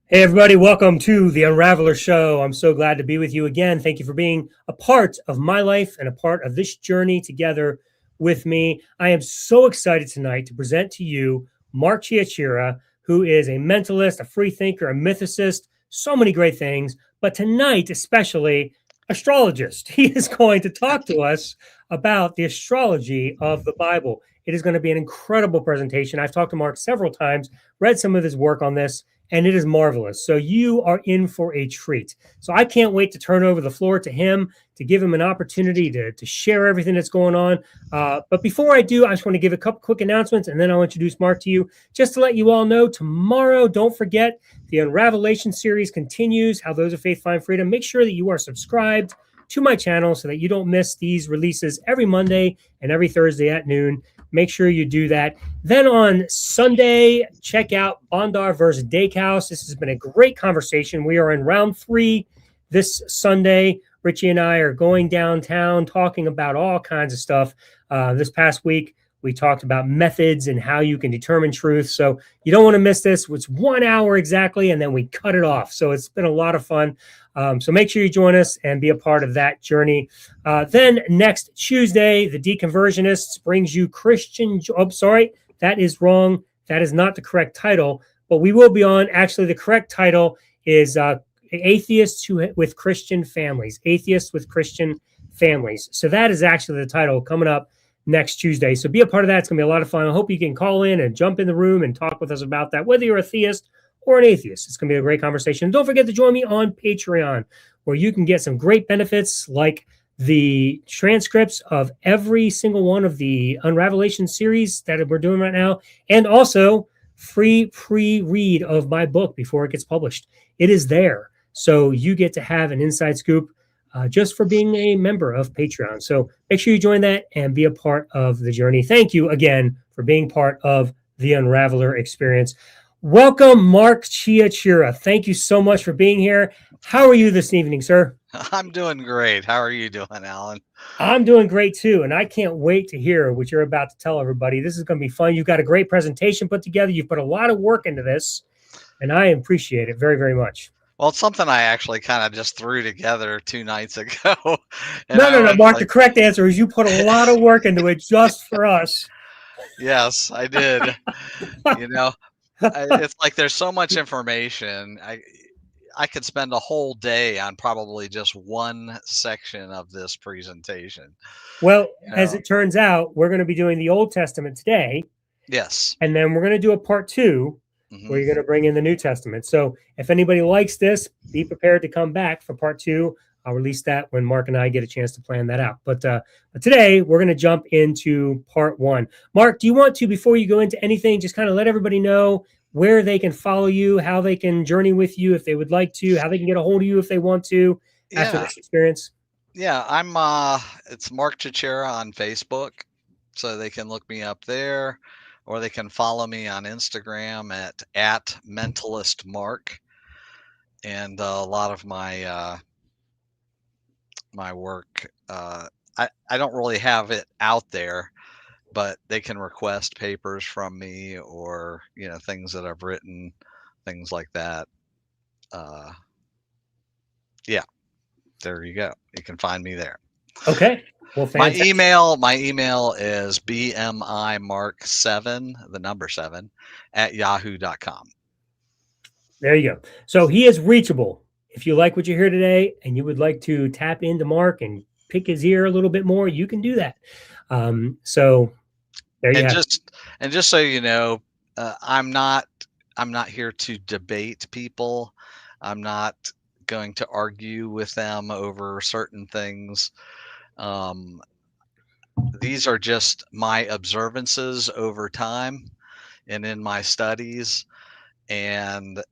Hey, everybody, welcome to the Unraveler Show. I'm so glad to be with you again. Thank you for being a part of my life and a part of this journey together with me. I am so excited tonight to present to you Mark Chiacchira, who is a mentalist, a free thinker, a mythicist, so many great things. But tonight, especially, astrologist. He is going to talk to us about the astrology of the Bible. It is going to be an incredible presentation. I've talked to Mark several times, read some of his work on this, and it is marvelous. So you are in for a treat. So I can't wait to turn over the floor to him to give him an opportunity to share everything that's going on. But before I do, I just want to give a couple quick announcements, and then I'll introduce Mark to you. Just to let you all know, tomorrow, don't forget, the Unravelation series continues, How Those of Faith Find Freedom. Make sure that you are subscribed to my channel so that you don't miss these releases every Monday and every Thursday at noon. Make sure you do that. Then on Sunday, check out Bondar versus Dakehouse. This has been a great conversation. We are in round 3 this Sunday. Richie and I are going downtown talking about all kinds of stuff. This past week, we talked about methods and how you can determine truth. So you don't want to miss this. It's 1 hour exactly, and then we cut it off. So it's been a lot of fun. So make sure you join us and be a part of that journey. Then next Tuesday, the Deconversionists brings you Christian. Oh, sorry, that is wrong. That is not the correct title. But we will be on. Actually, the correct title is Atheists with Christian Families. Atheists with Christian Families. So that is actually the title coming up next Tuesday. So be a part of that. It's going to be a lot of fun. I hope you can call in and jump in the room and talk with us about that, whether you're a theist or an atheist. It's going to be a great conversation. And don't forget to join me on Patreon, where you can get some great benefits like the transcripts of every single one of the Unravelation series that we're doing right now, and also free pre-read of my book before it gets published. It is there. So you get to have an inside scoop just for being a member of Patreon. So make sure you join that and be a part of the journey. Thank you again for being part of the Unraveler experience. Welcome, Mark Chiacchira. Thank you so much for being here. How are you this evening, sir? I'm doing great. How are you doing, Alan? I'm doing great too, and I can't wait to hear what you're about to tell everybody. This is going to be fun. You've got a great presentation put together. You've put a lot of work into this, and I appreciate it very, very much. Well, it's something I actually kind of just threw together 2 nights ago. And No, I was Mark. The like, correct answer is you put a lot of work into it just for us. yes, I did. You know, it's like there's so much information. I could spend a whole day on probably just one section of this presentation. Well, You as know, it turns out, we're going to be doing the Old Testament today, yes. and then we're going to do a part 2 where Hmm. you're going to bring in the New Testament. So if anybody likes this, be prepared to come back for part 2. I'll release that when Mark and I get a chance to plan that out. But today we're going to jump into part 1. Mark, do you want to, before you go into anything, just kind of let everybody know where they can follow you, how they can journey with you if they would like to, how they can get a hold of you if they want to after Yeah. this experience? Yeah. It's Mark Chiacchira on Facebook. So they can look me up there, or they can follow me on Instagram at mentalistmark. And a lot of my work, I don't really have it out there, but they can request papers from me, or things that I've written, things like that. Uh, yeah, there you go. You can find me there. Okay. Well, My fantastic. email is bmimark7, the number 7, at yahoo.com. There you go. So he is reachable. If you like what you hear today and you would like to tap into Mark and pick his ear a little bit more, you can do that. So there you And have it. just so you know, I'm not here to debate people. I'm not going to argue with them over certain things. Um, these are just my observances over time and in my studies, and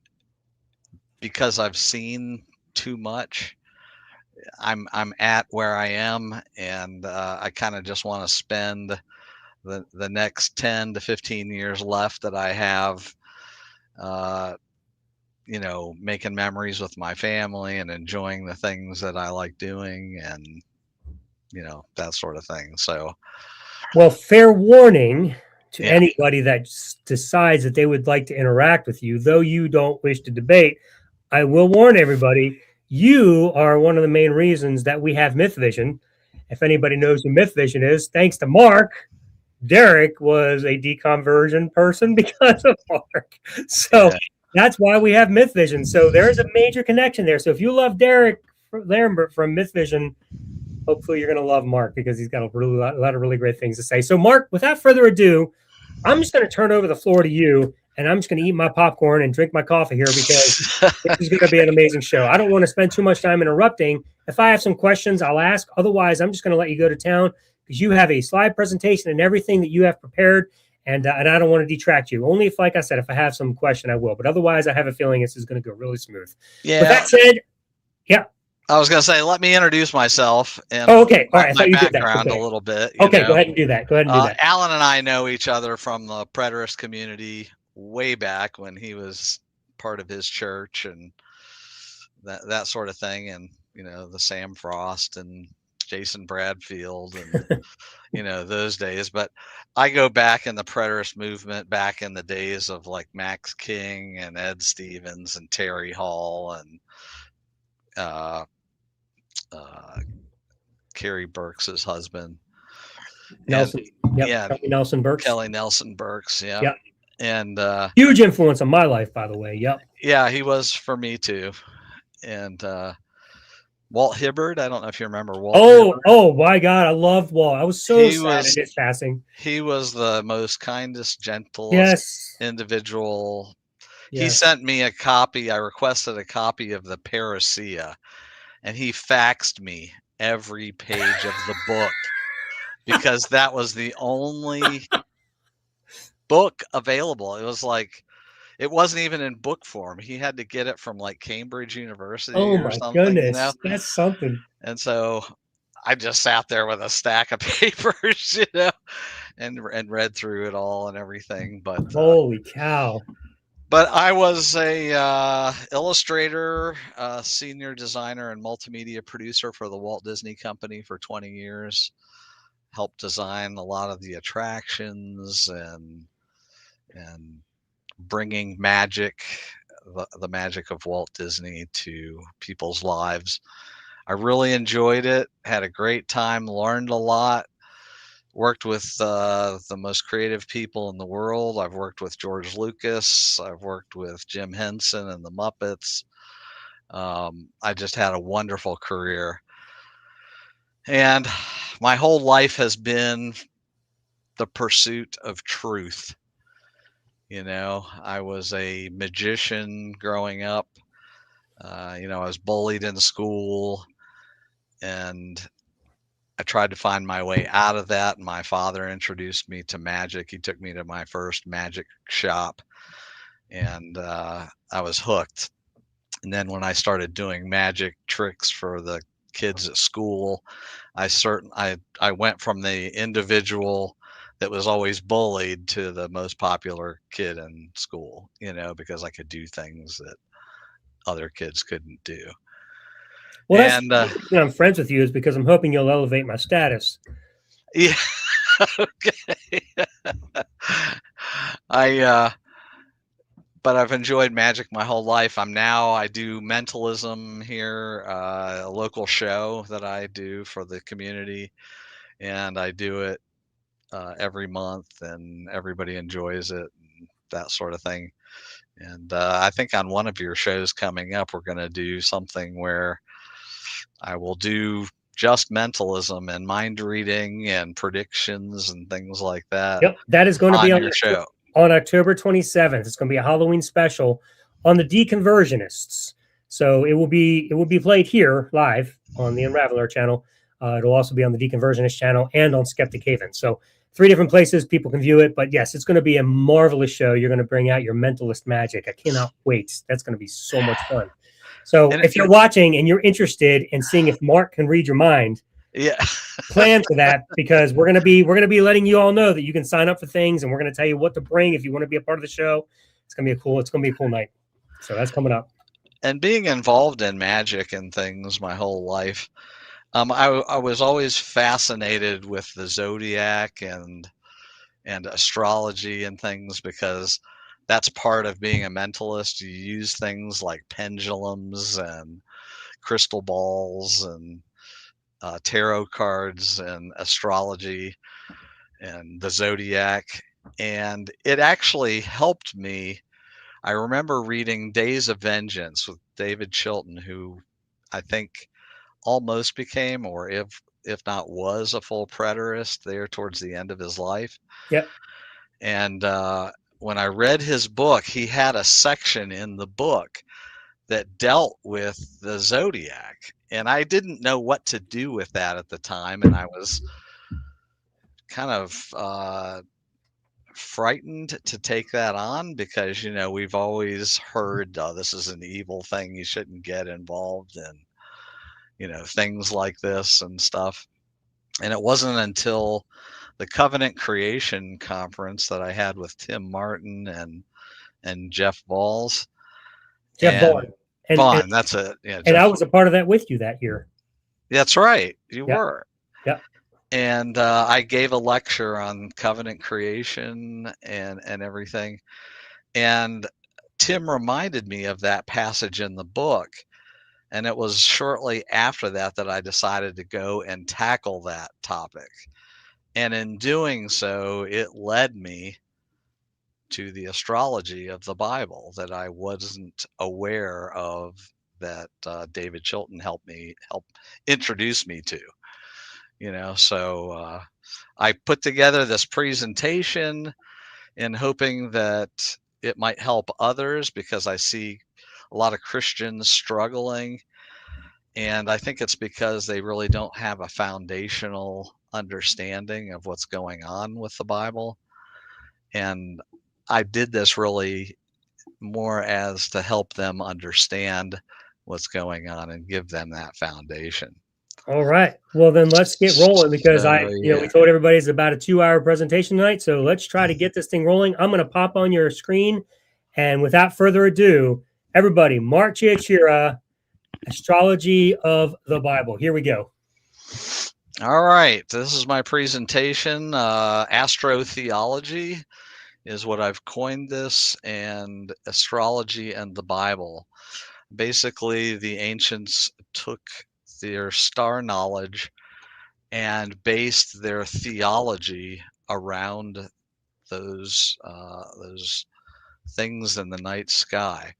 because I've seen too much, I'm at where I am, and I kind of just want to spend the next 10 to 15 years left that I have, uh, making memories with my family and enjoying the things that I like doing, and that sort of thing. So Well, fair warning, to Yeah. anybody that decides that they would like to interact with you, though you don't wish to debate. I will warn everybody, you are one of the main reasons that we have Myth Vision. If anybody knows who Myth Vision is, thanks to Mark, Derek was a deconversion person because of Mark. So Yeah. that's why we have Myth Vision. So there's a major connection there. So if you love Derek Lambert from Myth Vision, hopefully you're going to love Mark because he's got a lot of really great things to say. So, Mark, without further ado, I'm just going to turn over the floor to you, and I'm just going to eat my popcorn and drink my coffee here because this is going to be an amazing show. I don't want to spend too much time interrupting. If I have some questions, I'll ask. Otherwise, I'm just going to let you go to town because you have a slide presentation and everything that you have prepared, and I don't want to detract you. Only if, like I said, if I have some question, I will. But otherwise, I have a feeling this is going to go really smooth. Yeah. With that said, yeah. I was going to say, let me introduce myself and okay. All right. I thought you did that. background Okay. a little bit. Okay, go ahead and do that. Go ahead and do that. Alan and I know each other from the preterist community way back when he was part of his church and that sort of thing. And, the Sam Frost and Jason Bradfield and, those days. But I go back in the preterist movement back in the days of like Max King and Ed Stevens and Terry Hall and, Carrie Burks' husband. Nelson. And, yeah. Kelly Nelson Burks. Kelly Nelson Burks. Yeah. Yep. And huge influence on my life, by the way. Yep. Yeah, he was for me too. And Walt Hibbard, I don't know if you remember Walt. Oh my God, I loved Walt. I was so sad at his passing. He was the most kindest, gentlest individual. Yes. He sent me a copy. I requested a copy of the Parousia, and he faxed me every page of the book because that was the only book available. It was like, it wasn't even in book form. He had to get it from like Cambridge University or something. Oh my goodness, that's something. And so I just sat there with a stack of papers, and read through it all and everything. But holy cow! But I was a illustrator, senior designer, and multimedia producer for the Walt Disney Company for 20 years. Helped design a lot of the attractions and bringing magic, the magic of Walt Disney to people's lives. I really enjoyed it, had a great time, learned a lot, worked with the most creative people in the world. I've worked with George Lucas. I've worked with Jim Henson and the Muppets. I just had a wonderful career. And my whole life has been the pursuit of truth. I was a magician growing up. I was bullied in school, and I tried to find my way out of that. My father introduced me to magic. He took me to my first magic shop, and I was hooked. And then when I started doing magic tricks for the kids at school, I went from the individual that was always bullied to the most popular kid in school, because I could do things that other kids couldn't do. Well, that's I'm friends with you is because I'm hoping you'll elevate my status. Yeah. Okay. But I've enjoyed magic my whole life. I do mentalism here, a local show that I do for the community, and I do it every month, and everybody enjoys it, and that sort of thing. And I think on one of your shows coming up, we're going to do something where I will do just mentalism and mind reading and predictions and things like that. Yep, that is going to be on your show on October 27th. It's going to be a Halloween special on the Deconversionists. So it will be played here live on the Unraveler channel. It'll also be on the Deconversionist channel and on Skeptic Haven. So 3 different places people can view it. But yes, it's going to be a marvelous show. You're going to bring out your mentalist magic. I cannot wait. That's going to be so much fun. So if you're watching and you're interested in seeing if Mark can read your mind, plan for that, because we're gonna be letting you all know that you can sign up for things, and we're gonna tell you what to bring if you want to be a part of the show. It's gonna be a cool night. So that's coming up. And being involved in magic and things my whole life, I was always fascinated with the zodiac and and astrology and things, because that's part of being a mentalist. You use things like pendulums and crystal balls and tarot cards and astrology and the zodiac. And it actually helped me. I remember reading Days of Vengeance with David Chilton, who I think almost became, or if not was, a full preterist there towards the end of his life. Yep. And when I read his book, he had a section in the book that dealt with the zodiac. And I didn't know what to do with that at the time. And I was kind of frightened to take that on because, we've always heard this is an evil thing. You shouldn't get involved in, things like this and stuff. And it wasn't until the Covenant Creation Conference that I had with Tim Martin and Jeff Balls Jeff and Vaughn. And Vaughn. That's it. Yeah, and Jeff. I was a part of that with you that year. That's right. You Yeah. were. Yeah. And I gave a lecture on covenant creation and everything. And Tim reminded me of that passage in the book. And it was shortly after that that I decided to go and tackle that topic. And in doing so, it led me to the astrology of the Bible that I wasn't aware of, that David Chilton help introduce me to. So I put together this presentation in hoping that it might help others, because I see a lot of Christians struggling. And I think it's because they really don't have a foundational understanding of what's going on with the Bible. And I did this really more as to help them understand what's going on and give them that foundation. All right. Well, then let's get rolling because So, we yeah. told everybody it's about a 2-hour presentation tonight. So let's try to get this thing rolling. I'm going to pop on your screen. And without further ado, everybody, Mark Chiacchira, Astrology of the Bible. Here we go. All right. This is my presentation. Astrotheology is what I've coined this, and astrology and the Bible. Basically, the ancients took their star knowledge and based their theology around those things in the night sky.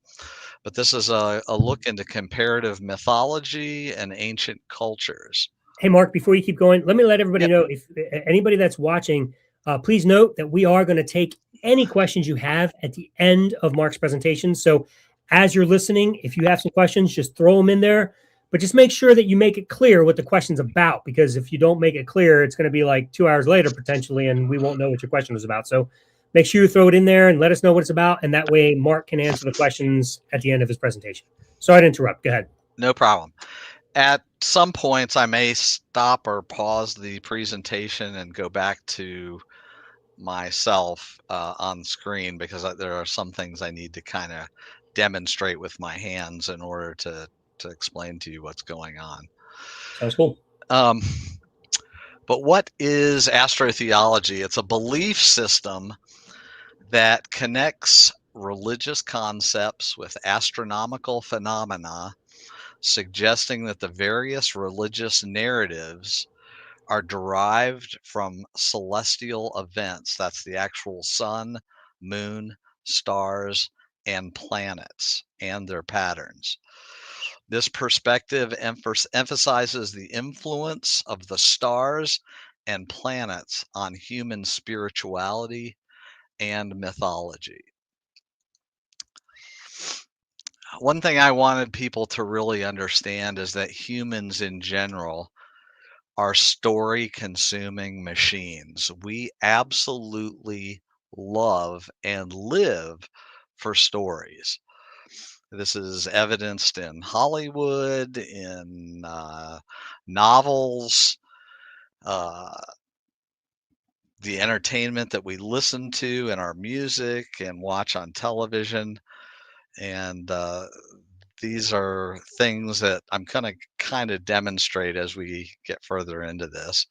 But this is a look into comparative mythology and ancient cultures. Hey, Mark, before you keep going, let me let everybody Yep. know, if anybody that's watching, please note that we are going to take any questions you have at the end of Mark's presentation. So as you're listening, if you have some questions, just throw them in there. But just make sure that you make it clear what the question's about, because if you don't make it clear, it's going to be like 2 hours later potentially, and we won't know what your question was about. So make sure you throw it in there and let us know what it's about. And that way Mark can answer the questions at the end of his presentation. Sorry to interrupt. Go ahead. No problem. At some points, I may stop or pause the presentation and go back to myself on screen, because there are some things I need to kind of demonstrate with my hands in order to explain to you what's going on. Sounds cool. But what is astrotheology? It's a belief system that connects religious concepts with astronomical phenomena, suggesting that the various religious narratives are derived from celestial events. That's the actual sun, moon, stars, and planets and their patterns. This perspective emphasizes the influence of the stars and planets on human spirituality and mythology. One thing I wanted people to really understand is that humans in general are story consuming machines. We absolutely love and live for stories. This is evidenced in Hollywood, in novels, uh, the entertainment that we listen to in our music and watch on television. And these are things that I'm going to kind of demonstrate as we get further into this.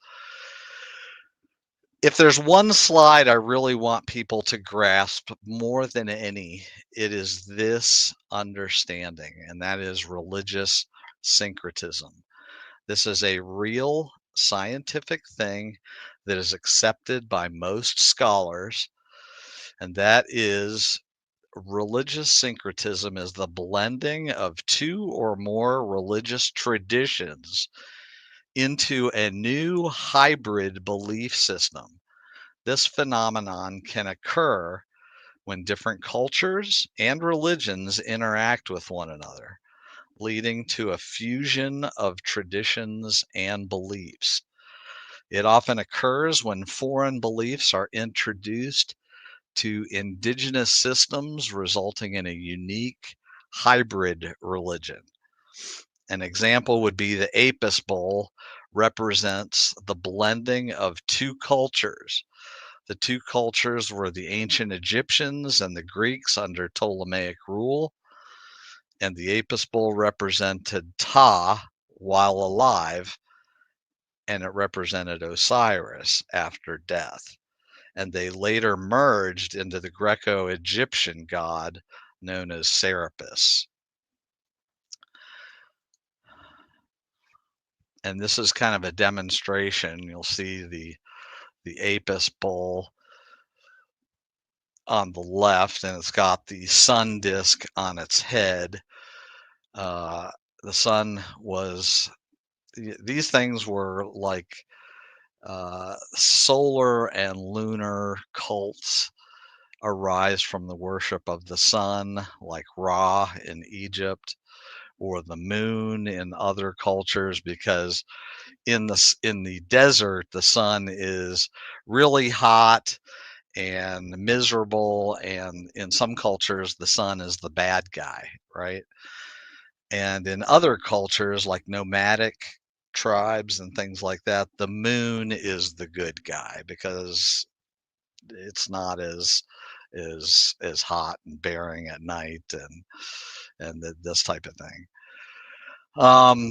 If there's one slide I really want people to grasp more than any, it is this understanding, and that is religious syncretism. This is a real scientific thing that is accepted by most scholars, and that is religious syncretism is the blending of two or more religious traditions into a new hybrid belief system. This phenomenon can occur when different cultures and religions interact with one another, leading to a fusion of traditions and beliefs. It often occurs when foreign beliefs are introduced to indigenous systems, resulting in a unique hybrid religion. An example would be the Apis bowl represents the blending of two cultures. The two cultures were the ancient Egyptians and the Greeks under Ptolemaic rule, and the Apis bowl represented Ptah while alive, and it represented Osiris after death. And they later merged into the Greco Egyptian god known as Serapis. And this is kind of a demonstration. You'll see the Apis bowl on the left, and it's got the sun disk on its head. Uh, the sun was, these things were like solar and lunar cults arise from the worship of the sun, like Ra in Egypt, or the moon in other cultures, because in the desert the sun is really hot and miserable, and in some cultures the sun is the bad guy, right? And in other cultures like nomadic tribes and things like that, the moon is the good guy because it's not as hot and bearing at night, and this type of thing.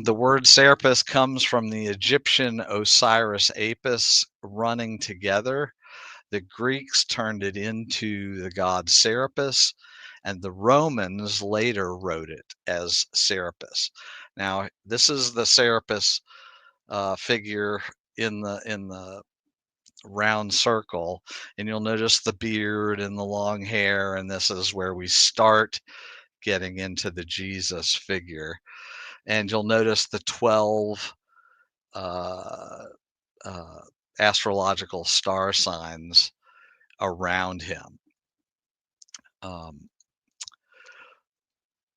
The word Serapis comes from the Egyptian Osiris Apis running together. The Greeks turned it into the god Serapis, and the Romans later wrote it as Serapis. Now, this is the Serapis figure in the round circle, and you'll notice the beard and the long hair, and this is where we start getting into the Jesus figure. And you'll notice the 12 uh, uh, astrological star signs around him. Um,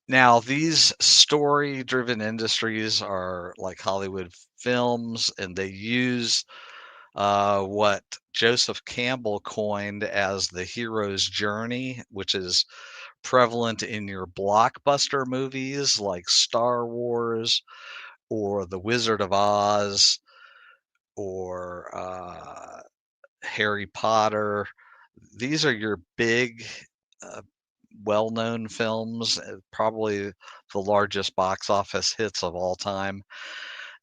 Now, these story driven industries are like Hollywood films, and they use what Joseph Campbell coined as the hero's journey, which is prevalent in your blockbuster movies like Star Wars or The Wizard of Oz or Harry Potter. These are your big, uh, well known films, probably the largest box office hits of all time.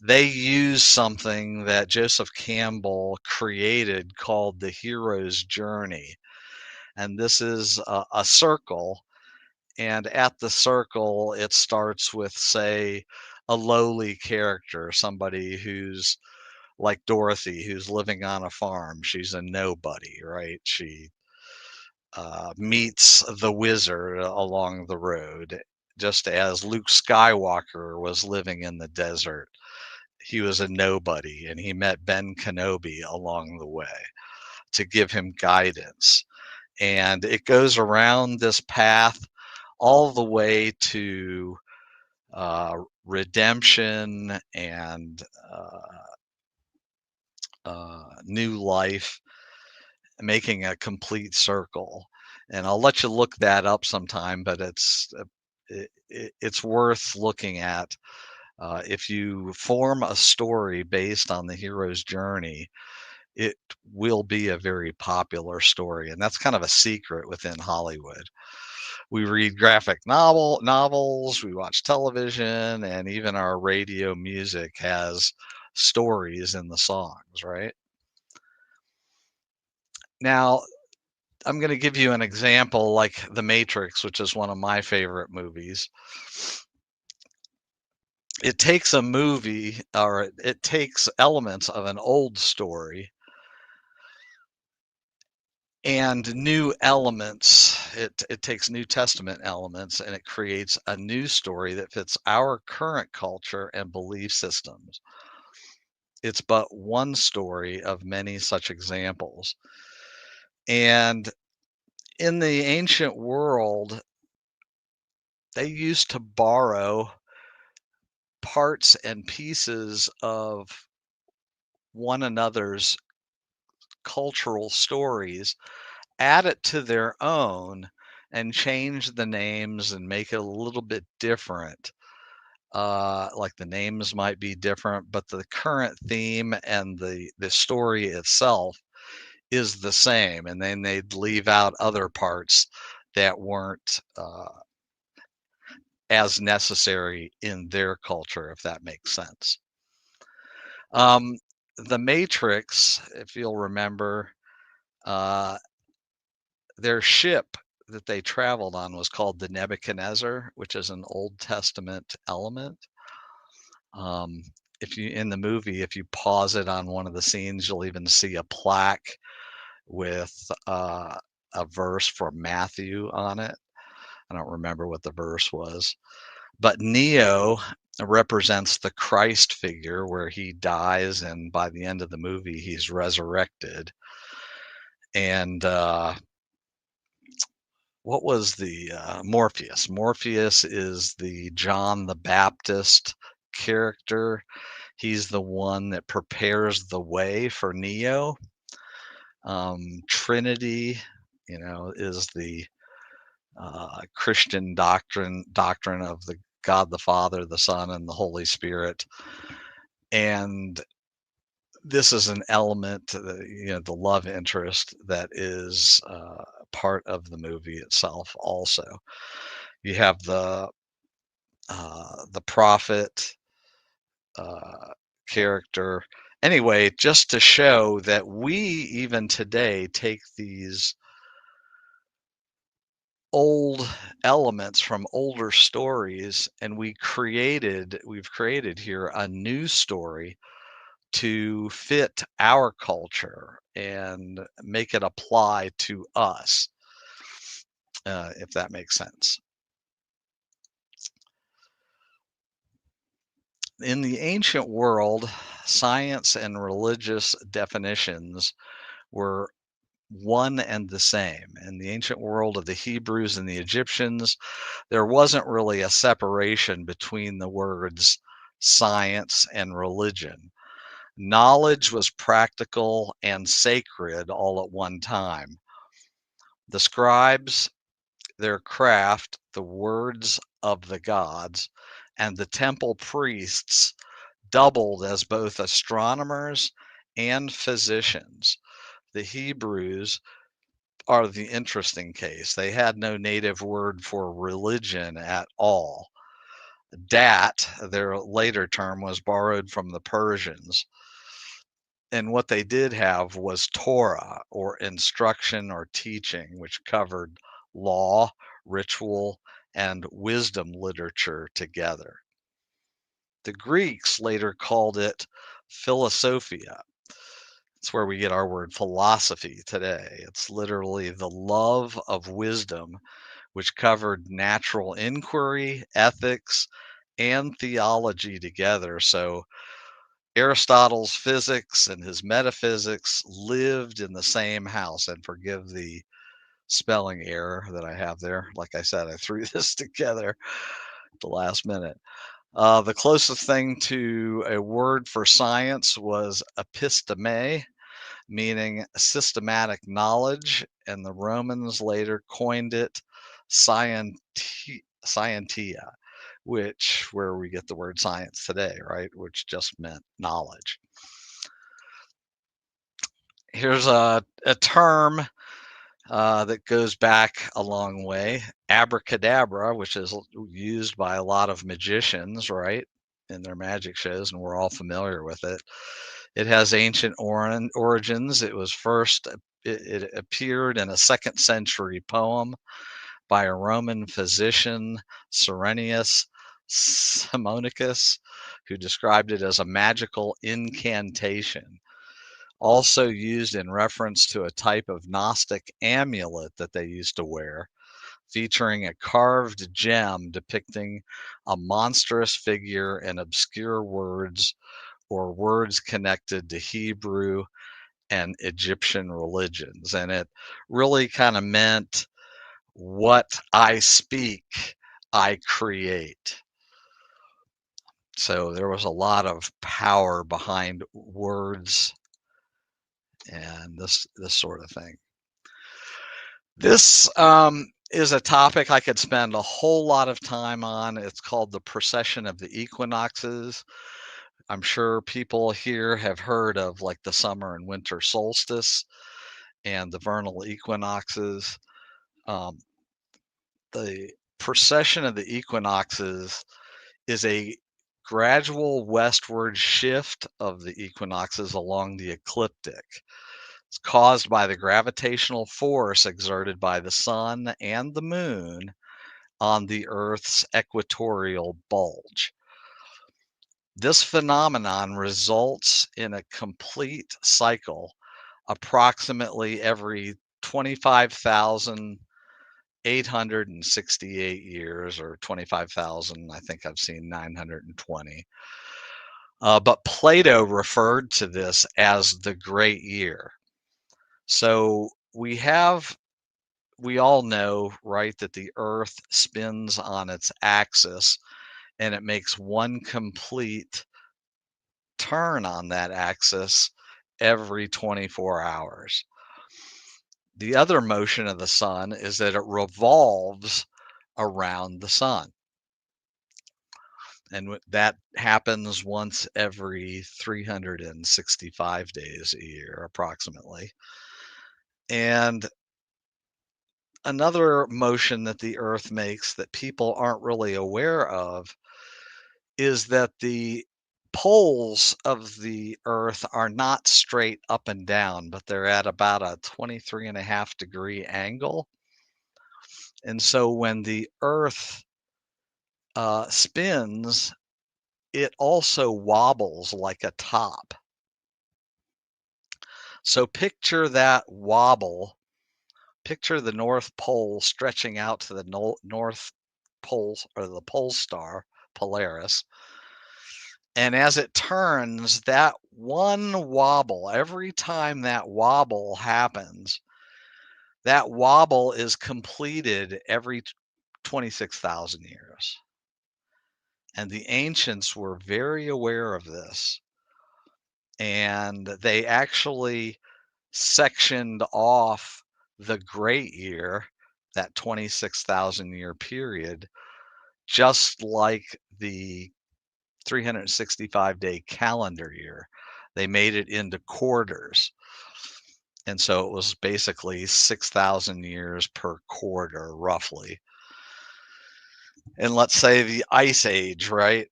They use something that Joseph Campbell created called the hero's journey. And this is a circle. And at the circle, it starts with, say, a lowly character, somebody who's like Dorothy, who's living on a farm. She's a nobody, right? She meets the wizard along the road, just as Luke Skywalker was living in the desert. He was a nobody, and he met Ben Kenobi along the way to give him guidance. And it goes around this path all the way to redemption and new life, making a complete circle. And I'll let you look that up sometime, but it's worth looking at. If you form a story based on the hero's journey, it will be a very popular story, and that's kind of a secret within Hollywood. We read graphic novels, we watch television, and even our radio music has stories in the songs, right? Now, I'm going to give you an example like The Matrix, which is one of my favorite movies. It takes a movie, or it takes elements of an old story and new elements. It takes New Testament elements and it creates a new story that fits our current culture and belief systems. It's but one story of many such examples. And in the ancient world, they used to borrow parts and pieces of one another's cultural stories, add it to their own, and change the names and make it a little bit different. Like the names might be different, but the current theme and the story itself is the same. And then they'd leave out other parts that weren't as necessary in their culture, if that makes sense. Um, the Matrix, if you'll remember, uh, their ship that they traveled on was called the Nebuchadnezzar, which is an Old Testament element. Um, if you in the movie, if you pause it on one of the scenes, you'll even see a plaque with a verse from Matthew on it. I don't remember what the verse was, but Neo represents the Christ figure where he dies, and by the end of the movie, he's resurrected. And what was the Morpheus? Morpheus is the John the Baptist character. He's the one that prepares the way for Neo. Trinity, is the Christian doctrine of the God the Father, the Son, and the Holy Spirit. And this is an element, the love interest that is part of the movie itself. Also, you have the prophet character. Anyway, just to show that we even today take these old elements from older stories and we've created here a new story to fit our culture and make it apply to us, if that makes sense. In the ancient world, science and religious definitions were one and the same. In the ancient world of the Hebrews and the Egyptians, there wasn't really a separation between the words science and religion. Knowledge was practical and sacred all at one time. The scribes, their craft, the words of the gods, and the temple priests doubled as both astronomers and physicians. The Hebrews are the interesting case. They had no native word for religion at all. Dat, their later term, was borrowed from the Persians. And what they did have was Torah, or instruction or teaching, which covered law, ritual, and wisdom literature together. The Greeks later called it philosophia. It's where we get our word philosophy today. It's literally the love of wisdom, which covered natural inquiry, ethics, and theology together. So Aristotle's physics and his metaphysics lived in the same house. And forgive the spelling error that I have there. Like I said, I threw this together at the last minute. The closest thing to a word for science was episteme, meaning systematic knowledge, and the Romans later coined it scientia, where we get the word science today, right? Which just meant knowledge. Here's a term that goes back a long way. Abracadabra, which is used by a lot of magicians, right, in their magic shows, and we're all familiar with it. It has ancient origins. It was first it appeared in a second century poem by a Roman physician, Cyrenius Simonicus, who described it as a magical incantation, also used in reference to a type of Gnostic amulet that they used to wear, featuring a carved gem depicting a monstrous figure and obscure words or words connected to Hebrew and Egyptian religions. And it really kind of meant, what I speak, I create. So there was a lot of power behind words and this sort of thing. This is a topic I could spend a whole lot of time on. It's called the precession of the equinoxes. I'm sure people here have heard of like the summer and winter solstice and the vernal equinoxes. Um, the precession of the equinoxes is a gradual westward shift of the equinoxes along the ecliptic. It's caused by the gravitational force exerted by the sun and the moon on the Earth's equatorial bulge. This phenomenon results in a complete cycle approximately every 25,868 years, or 25,000. I think I've seen 920. But Plato referred to this as the great year. So we all know, right, that the Earth spins on its axis and it makes one complete turn on that axis every 24 hours. The other motion of the sun is that it revolves around the sun. And that happens once every 365 days a year, approximately. And another motion that the Earth makes that people aren't really aware of is that the poles of the Earth are not straight up and down, but they're at about a 23.5-degree angle. And so when the Earth spins, it also wobbles like a top. So picture that wobble. Picture the North Pole stretching out to the North Pole, or the Pole Star, Polaris. And as it turns, that one wobble, every time that wobble happens, that wobble is completed every 26,000 years. And the ancients were very aware of this. And they actually sectioned off the great year, that 26,000 year period, just like the 365-day calendar year. They made it into quarters. And so it was basically 6,000 years per quarter, roughly. And let's say the Ice Age, right?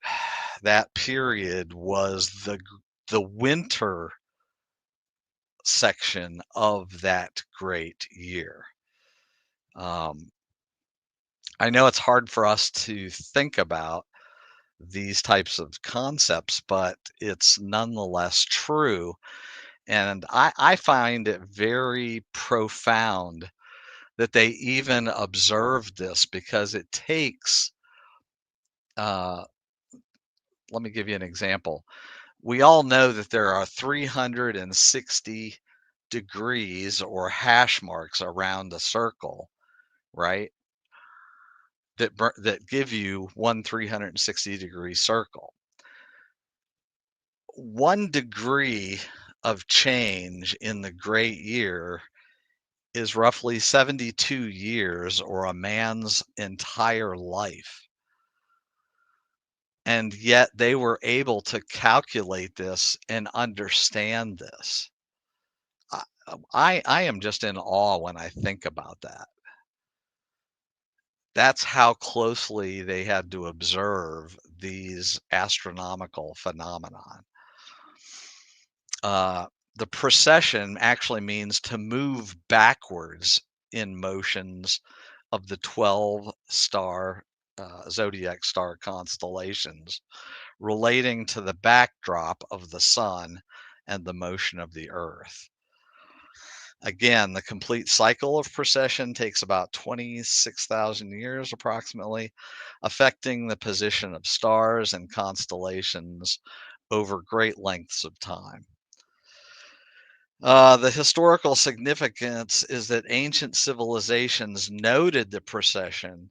That period was the winter section of that great year. I know it's hard for us to think about these types of concepts, but it's nonetheless true. And I find it very profound that they even observed this, because it takes, uh, let me give you an example. We all know that there are 360 degrees or hash marks around a circle, right? That give you one 360-degree circle. 1 degree of change in the great year is roughly 72 years, or a man's entire life. And yet they were able to calculate this and understand this. I am just in awe when I think about that. That's how closely they had to observe these astronomical phenomenon. Uh, the precession actually means to move backwards in motions of the 12 star zodiac star constellations relating to the backdrop of the sun and the motion of the earth. Again, the complete cycle of precession takes about 26,000 years approximately, affecting the position of stars and constellations over great lengths of time. The historical significance is that ancient civilizations noted the precession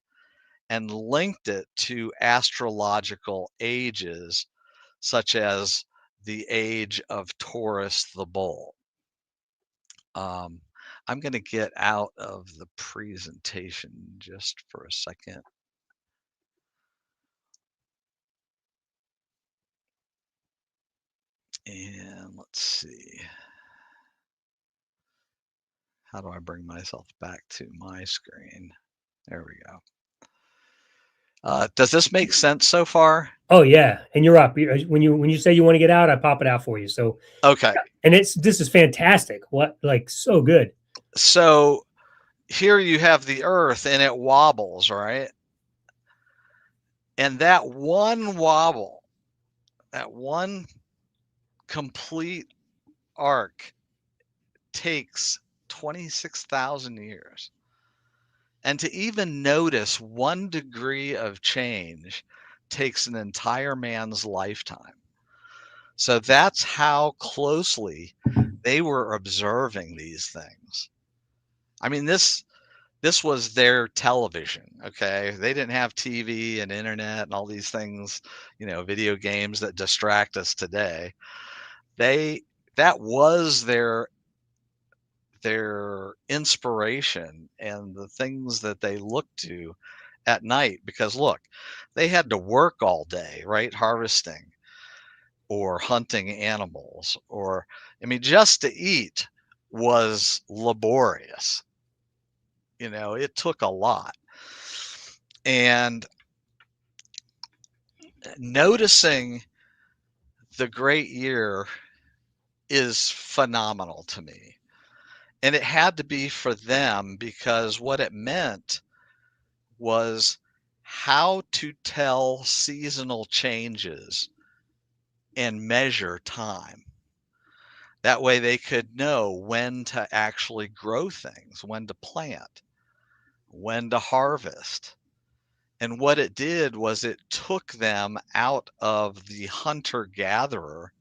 and linked it to astrological ages, such as the age of Taurus the bull. Um, I'm going to get out of the presentation just for a second. And let's see. How do I bring myself back to my screen? There we go. Does this make sense so far? Oh yeah, and you're up. When you say you want to get out, I pop it out for you. So, Okay. and this is fantastic. What, like, so good. So here you have the earth and it wobbles, right? And that one wobble, that one complete arc takes 26,000 years. And to even notice 1 degree of change takes an entire man's lifetime. So that's how closely they were observing these things. I mean, this was their television, okay? They didn't have TV and internet and all these things, video games that distract us today. That was their inspiration and the things that they looked to at night, because look, they had to work all day, right? Harvesting or hunting animals, or I mean, just to eat was laborious. It took a lot. And noticing the great year is phenomenal to me. And it had to be for them, because what it meant was how to tell seasonal changes and measure time. That way they could know when to actually grow things, when to plant, when to harvest. And what it did was it took them out of the hunter gatherer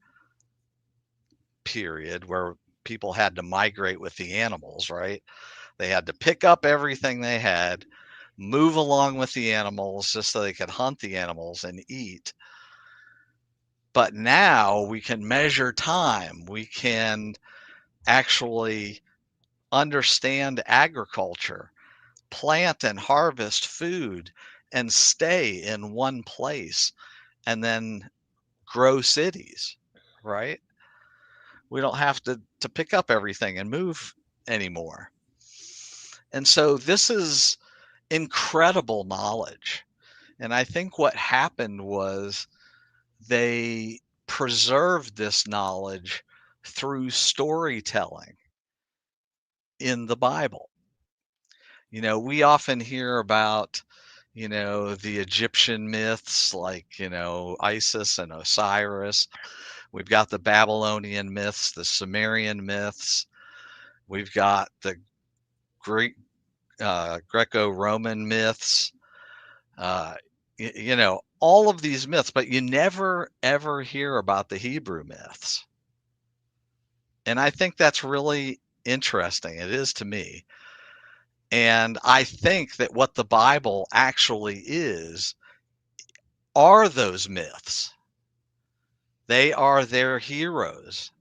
period where people had to migrate with the animals, right? They had to pick up everything they had, move along with the animals just so they could hunt the animals and eat. But now we can measure time. We can actually understand agriculture, plant and harvest food, and stay in one place, and then grow cities, right? We don't have to pick up everything and move anymore. And so this is incredible knowledge. And I think what happened was they preserved this knowledge through storytelling in the Bible. We often hear about, the Egyptian myths like, Isis and Osiris. We've got the Babylonian myths, the Sumerian myths. We've got the Greek, Greco-Roman myths. Uh, all of these myths, but you never ever hear about the Hebrew myths. And I think that's really interesting. It is to me. And I think that what the Bible actually are those myths. They are their heroes.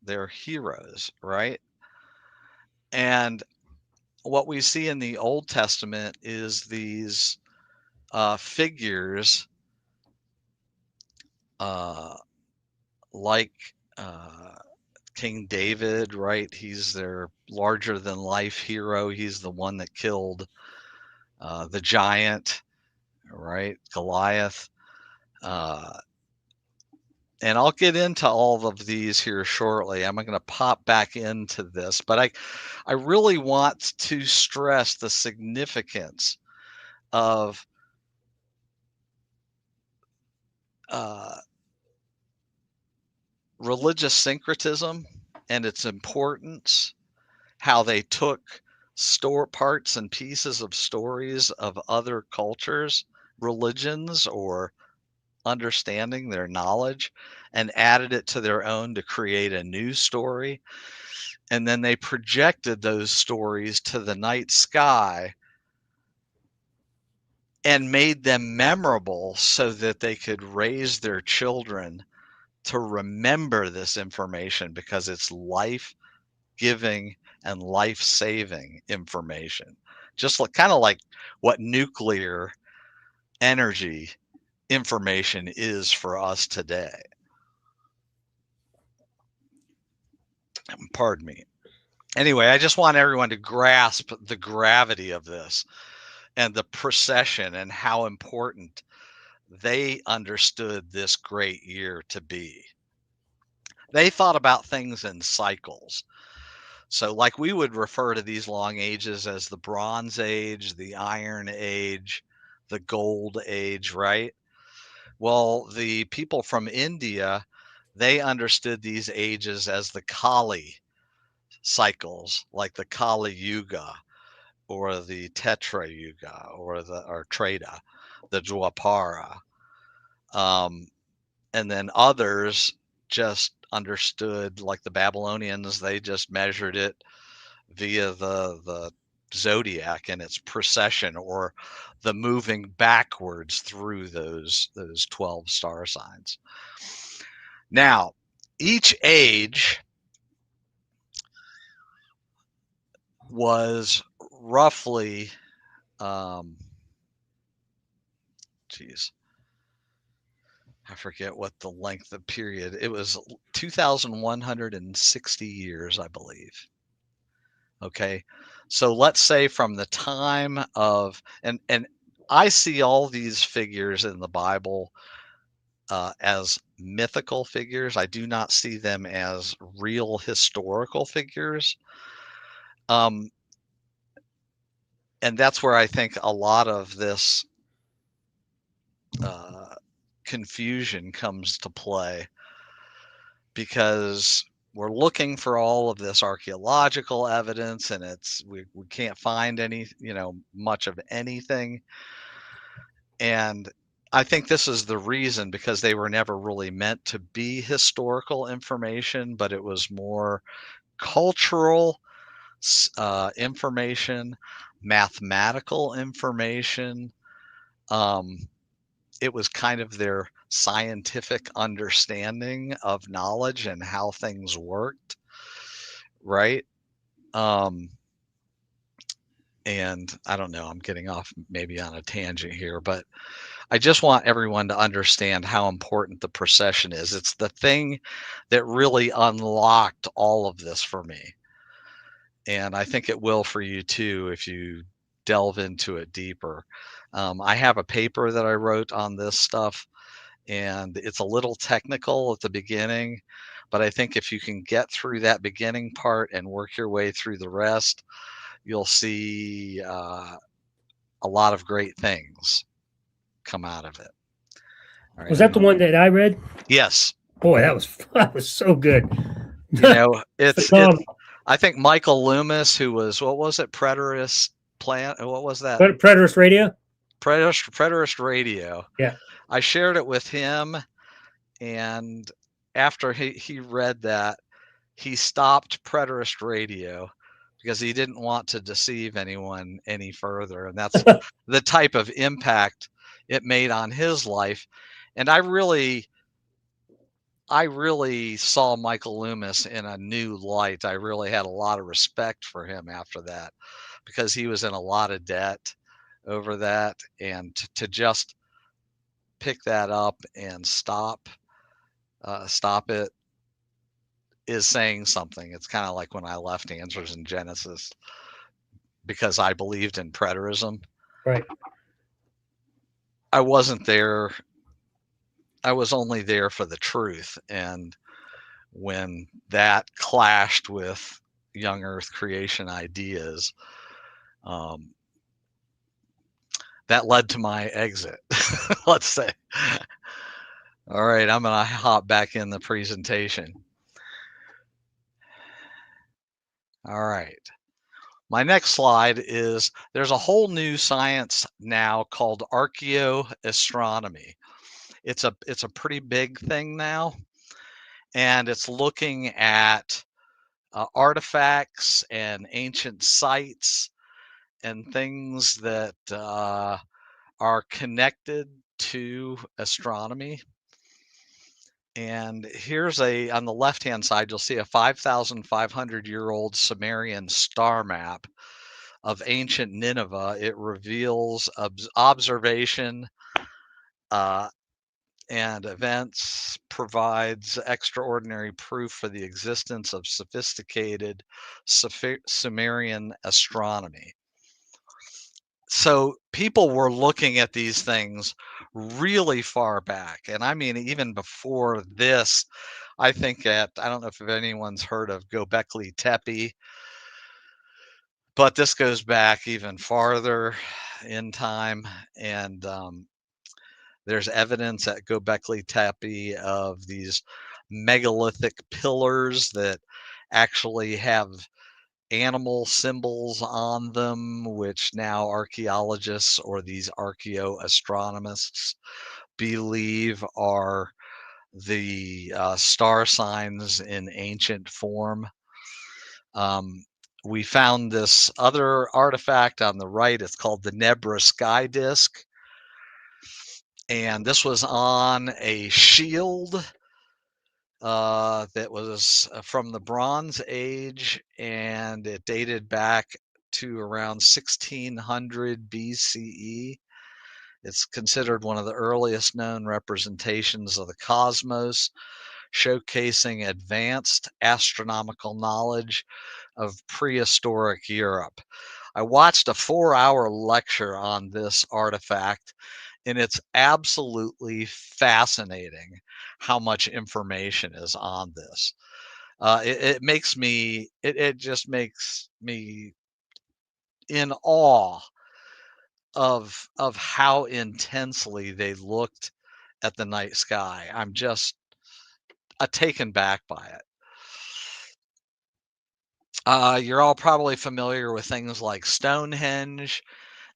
They're heroes, right? And what we see in the Old Testament is these figures uh, like King David, right? He's their larger than life hero. He's the one that killed the giant, right? Goliath. Uh, And I'll get into all of these here shortly. I'm going to pop back into this, but I really want to stress the significance of religious syncretism and its importance, how they took parts and pieces of stories of other cultures, religions, or understanding their knowledge and added it to their own to create a new story. And then they projected those stories to the night sky and made them memorable so that they could raise their children to remember this information because it's life giving and life saving information. Just like, kind of like what nuclear energy information is for us today. Pardon me. Anyway, I just want everyone to grasp the gravity of this and the procession and how important they understood this great year to be. They thought about things in cycles. So, like, we would refer to these long ages as the Bronze Age, the Iron Age, the Gold Age, right? Well, the people from India, they understood these ages as the Kali cycles, like the Kali Yuga or the Tetra Yuga or Treta, the Dwapara. And then others just understood, like the Babylonians, they just measured it via the zodiac and its precession, or the moving backwards through those 12 star signs. Now, each age was roughly I forget what the length of period. It was 2,160 years, I believe. Okay. So let's say from the time of, and I see all these figures in the Bible as mythical figures. I do not see them as real historical figures. And that's where I think a lot of this confusion comes to play, because we're looking for all of this archaeological evidence, and we can't find any, much of anything. And I think this is the reason, because they were never really meant to be historical information, but it was more cultural information, mathematical information. It was kind of their scientific understanding of knowledge and how things worked, right? And I don't know, I'm getting off maybe on a tangent here, but I just want everyone to understand how important the procession is. It's the thing that really unlocked all of this for me. And I think it will for you too if you delve into it deeper. I have a paper that I wrote on this stuff, and it's a little technical at the beginning, but I think if you can get through that beginning part and work your way through the rest, you'll see a lot of great things come out of it. All right, Was that the one that I read? yes. Boy, that was so good. It's I think Michael Loomis, who was, what was it, Preterist Plant? What was that? Preterist Radio. Preterist Radio. Yeah. I shared it with him, and after he read that, he stopped Preterist Radio because he didn't want to deceive anyone any further. And that's the type of impact it made on his life. And I really saw Michael Loomis in a new light. I really had a lot of respect for him after that, because he was in a lot of debt over that. And to just pick that up and stop it is saying something. It's kind of like when I left Answers in Genesis because I believed in preterism. Right. I wasn't there. I was only there for the truth. And when that clashed with young Earth creation ideas, um, that led to my exit, let's say. All right, I'm going to hop back in the presentation. All right. My next slide is there's a whole new science now called archaeoastronomy. It's a pretty big thing now, and it's looking at artifacts and ancient sites and things that are connected to astronomy. And here's on the left-hand side, you'll see a 5,500-year-old Sumerian star map of ancient Nineveh. It reveals observation and events, provides extraordinary proof for the existence of sophisticated Sumerian astronomy. So people were looking at these things really far back. And I mean, even before this, I think I don't know if anyone's heard of Göbekli Tepe, but this goes back even farther in time. And there's evidence at Göbekli Tepe of these megalithic pillars that actually have animal symbols on them, which now archaeologists or these archaeoastronomists believe are the star signs in ancient form. We found this other artifact on the right. It's called the Nebra sky disk. And this was on a shield that was from the Bronze Age, and it dated back to around 1600 BCE. It's considered one of the earliest known representations of the cosmos, showcasing advanced astronomical knowledge of prehistoric Europe. I watched a 4-hour lecture on this artifact, and it's absolutely fascinating how much information is on this. It just makes me in awe of how intensely they looked at the night sky. I'm just taken back by it. You're all probably familiar with things like Stonehenge,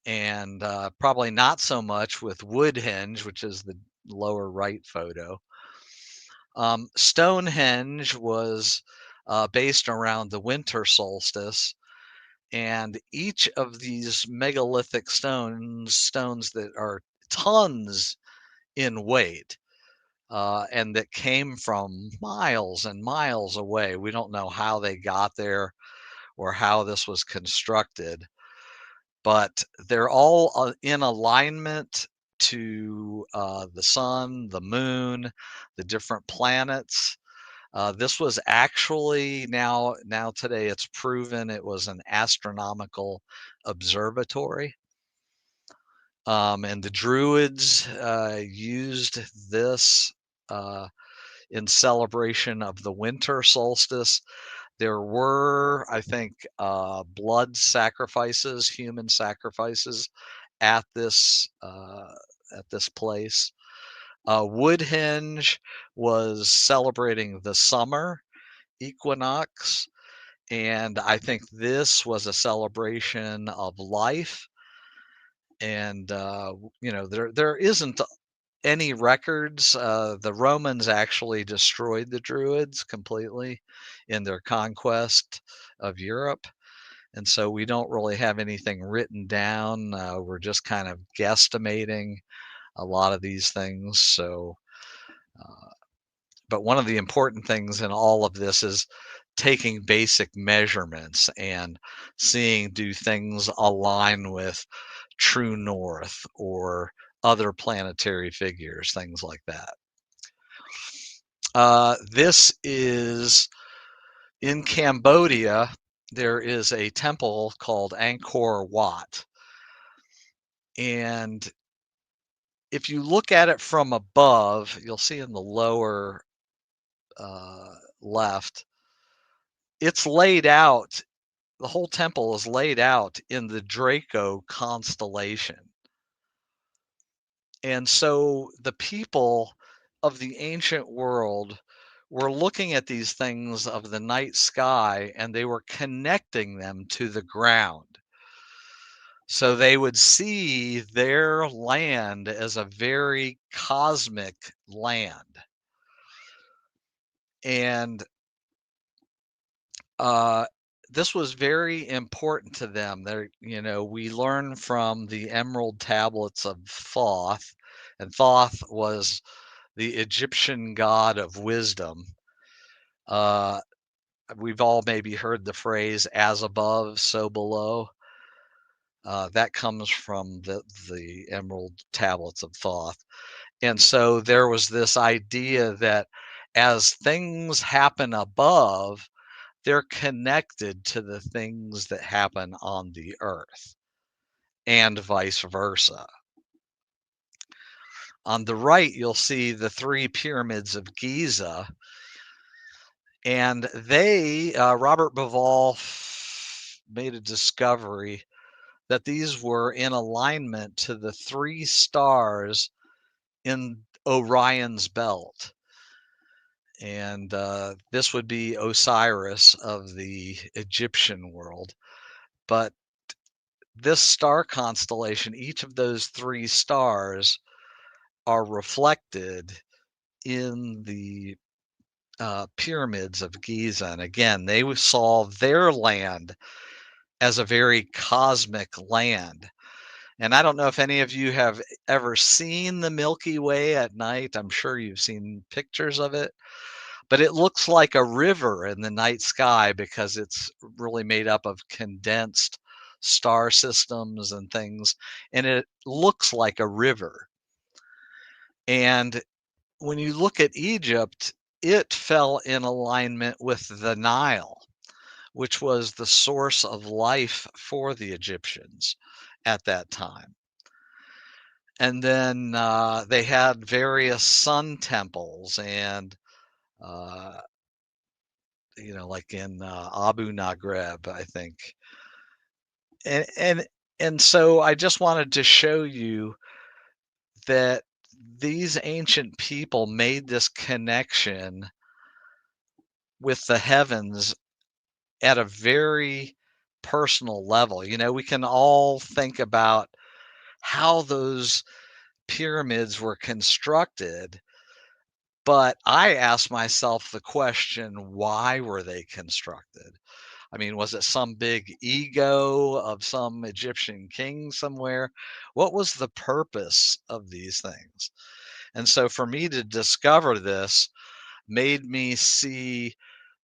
and probably not so much with Woodhenge, which is the lower right photo. Stonehenge was based around the winter solstice, and each of these megalithic stones that are tons in weight, and that came from miles and miles away. We don't know how they got there or how this was constructed, but they're all in alignment to the sun, the moon, the different planets. This was actually now today it's proven it was an astronomical observatory. And the Druids used this in celebration of the winter solstice. There were, I think, blood sacrifices, human sacrifices at this place. Woodhenge was celebrating the summer equinox, and I think this was a celebration of life. And there isn't any records. The Romans actually destroyed the Druids completely in their conquest of Europe. And so we don't really have anything written down. We're just kind of guesstimating a lot of these things. So, but one of the important things in all of this is taking basic measurements and seeing, do things align with true north or other planetary figures, things like that. This is in Cambodia. There is a temple called Angkor Wat, and if you look at it from above, you'll see in the lower left, it's laid out. The whole temple is laid out in the Draco constellation. And so the people of the ancient world were looking at these things of the night sky and they were connecting them to the ground. So they would see their land as a very cosmic land. And uh, this was very important to them. We learn from the emerald tablets of Thoth, and Thoth was the Egyptian god of wisdom. Uh, we've all maybe heard the phrase "as above, so below." That comes from the emerald tablets of Thoth. And so there was this idea that as things happen above, they're connected to the things that happen on the earth and vice versa. On the right, you'll see the three pyramids of Giza, and Robert Bauval made a discovery that these were in alignment to the three stars in Orion's belt. And this would be Osiris of the Egyptian world. But this star constellation, each of those three stars are reflected in the pyramids of Giza. And again, they saw their land as a very cosmic land. And I don't know if any of you have ever seen the Milky Way at night. I'm sure you've seen pictures of it, but it looks like a river in the night sky because it's really made up of condensed star systems and things, and it looks like a river. And when you look at Egypt, it fell in alignment with the Nile, which was the source of life for the Egyptians at that time. And then they had various sun temples, and like in Abu Nagreb, I think. And and and so I just wanted to show you that these ancient people made this connection with the heavens at a very personal level. We can all think about how those pyramids were constructed, but I ask myself the question, why were they constructed? I mean, was it some big ego of some Egyptian king somewhere? What was the purpose of these things? And so for me to discover this made me see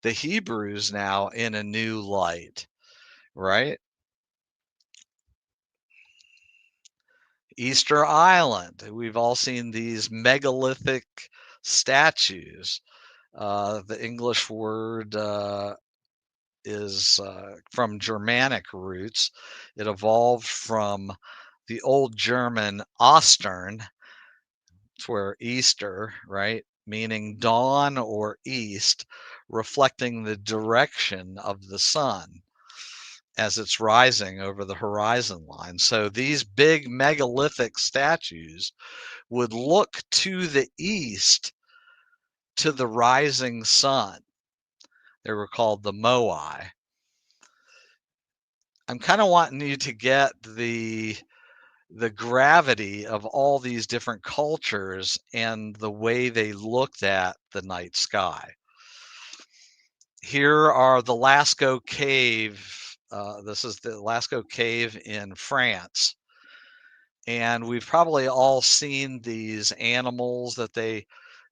the Hebrews now in a new light, right? Easter Island, we've all seen these megalithic statues. The English word is from Germanic roots. It evolved from the old German Ostern, it's where Easter, right, meaning dawn or east, reflecting the direction of the sun as it's rising over the horizon line. So these big megalithic statues would look to the east to the rising sun. They were called the Moai. I'm kind of wanting you to get the gravity of all these different cultures and the way they looked at the night sky. Here are the Lascaux Cave. This is the Lascaux Cave in France. And we've probably all seen these animals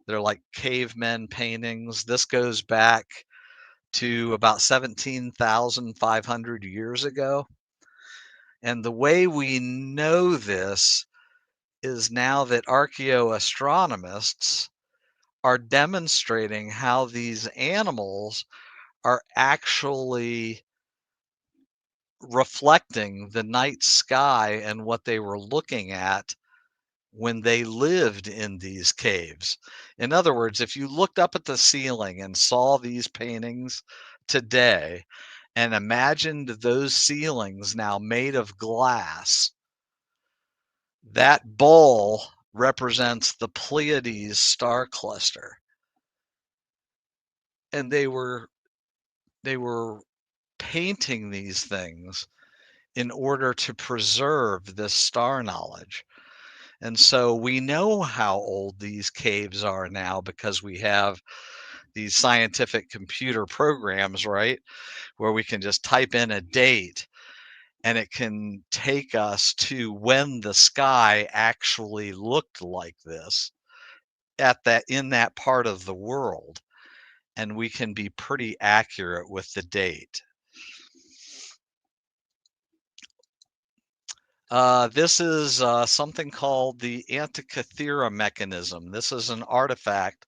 they're like cavemen paintings. This goes back to about 17,500 years ago. And the way we know this is now that archaeoastronomists are demonstrating how these animals are actually reflecting the night sky and what they were looking at when they lived in these caves. In other words, if you looked up at the ceiling and saw these paintings today and imagined those ceilings now made of glass, that bowl represents the Pleiades star cluster. And they were painting these things in order to preserve this star knowledge. And so we know how old these caves are now because we have these scientific computer programs, right? Where we can just type in a date and it can take us to when the sky actually looked like this at that in that part of the world, and we can be pretty accurate with the date. This is something called the Antikythera mechanism. This is an artifact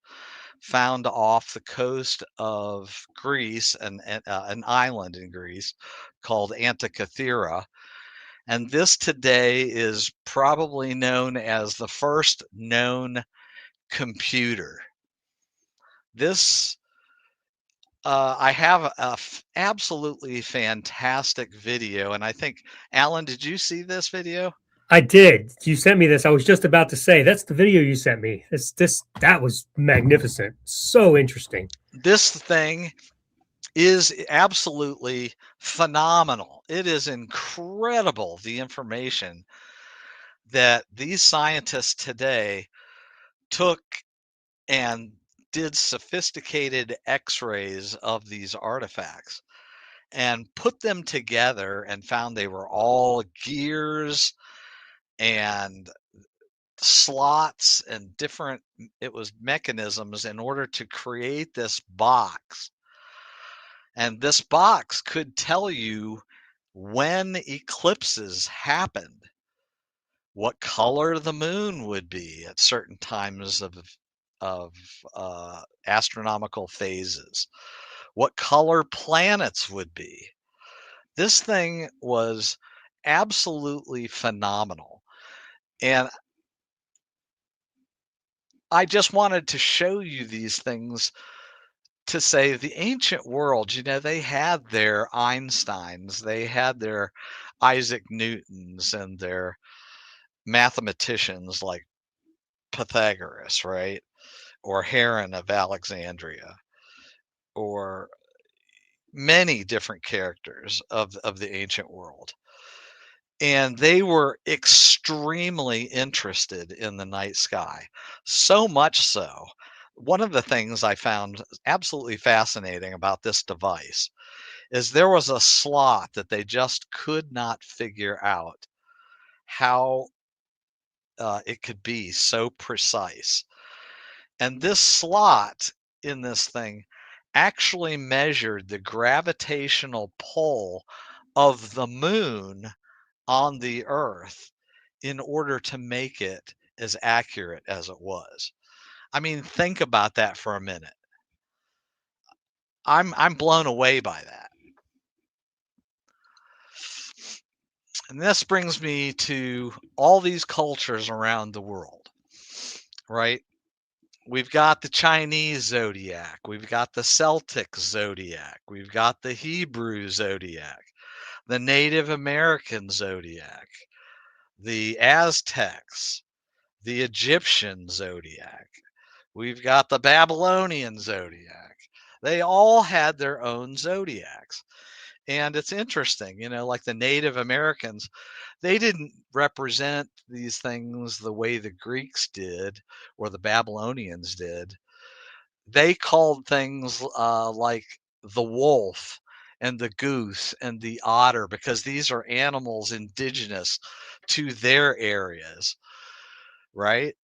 found off the coast of Greece and an island in Greece called Antikythera. And this today is probably known as the first known computer. This I have absolutely fantastic video, and I think Alan, did you see this video? I did. You sent me this. I was just about to say that's the video you sent me. That was magnificent. So interesting. This thing is absolutely phenomenal. It is incredible the information that these scientists today took and did sophisticated x-rays of these artifacts and put them together and found they were all gears and slots and different it was mechanisms in order to create this box. And this box could tell you when eclipses happened, what color the moon would be at certain times of astronomical phases, what color planets would be. This thing was absolutely phenomenal. And I just wanted to show you these things to say the ancient world, they had their Einsteins, they had their Isaac Newtons and their mathematicians like Pythagoras, right? Or Heron of Alexandria, or many different characters of the ancient world. And they were extremely interested in the night sky. So much so, one of the things I found absolutely fascinating about this device is there was a slot that they just could not figure out how it could be so precise. And this slot in this thing actually measured the gravitational pull of the moon on the earth in order to make it as accurate as it was. I mean, think about that for a minute. I'm blown away by that. And this brings me to all these cultures around the world, right? We've got the Chinese zodiac, we've got the Celtic zodiac, we've got the Hebrew zodiac, the Native American zodiac, the Aztecs, the Egyptian zodiac. We've got the Babylonian zodiac. They all had their own zodiacs. And it's interesting, like the Native Americans, they didn't represent these things the way the Greeks did or the Babylonians did. They called things like the wolf and the goose and the otter because these are animals indigenous to their areas, right?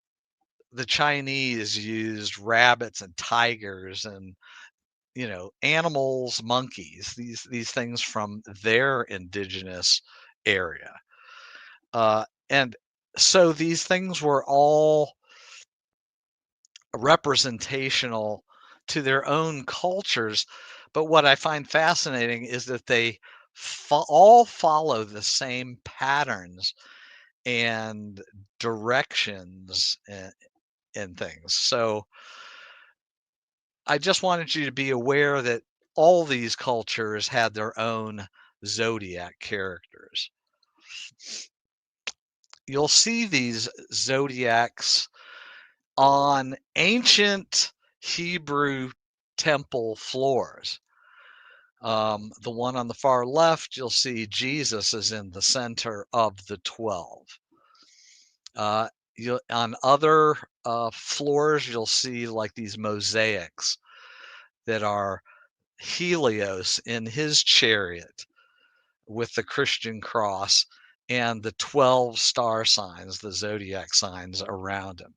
The Chinese used rabbits and tigers and animals, monkeys, these things from their indigenous area. And so these things were all representational to their own cultures. But what I find fascinating is that they all follow the same patterns and directions and things. So I just wanted you to be aware that all these cultures had their own zodiac characters. You'll see these zodiacs on ancient Hebrew temple floors. The one on the far left, you'll see Jesus is in the center of the 12. Uh, on other floors, you'll see like these mosaics that are Helios in his chariot with the Christian cross and the 12 star signs, the zodiac signs around him.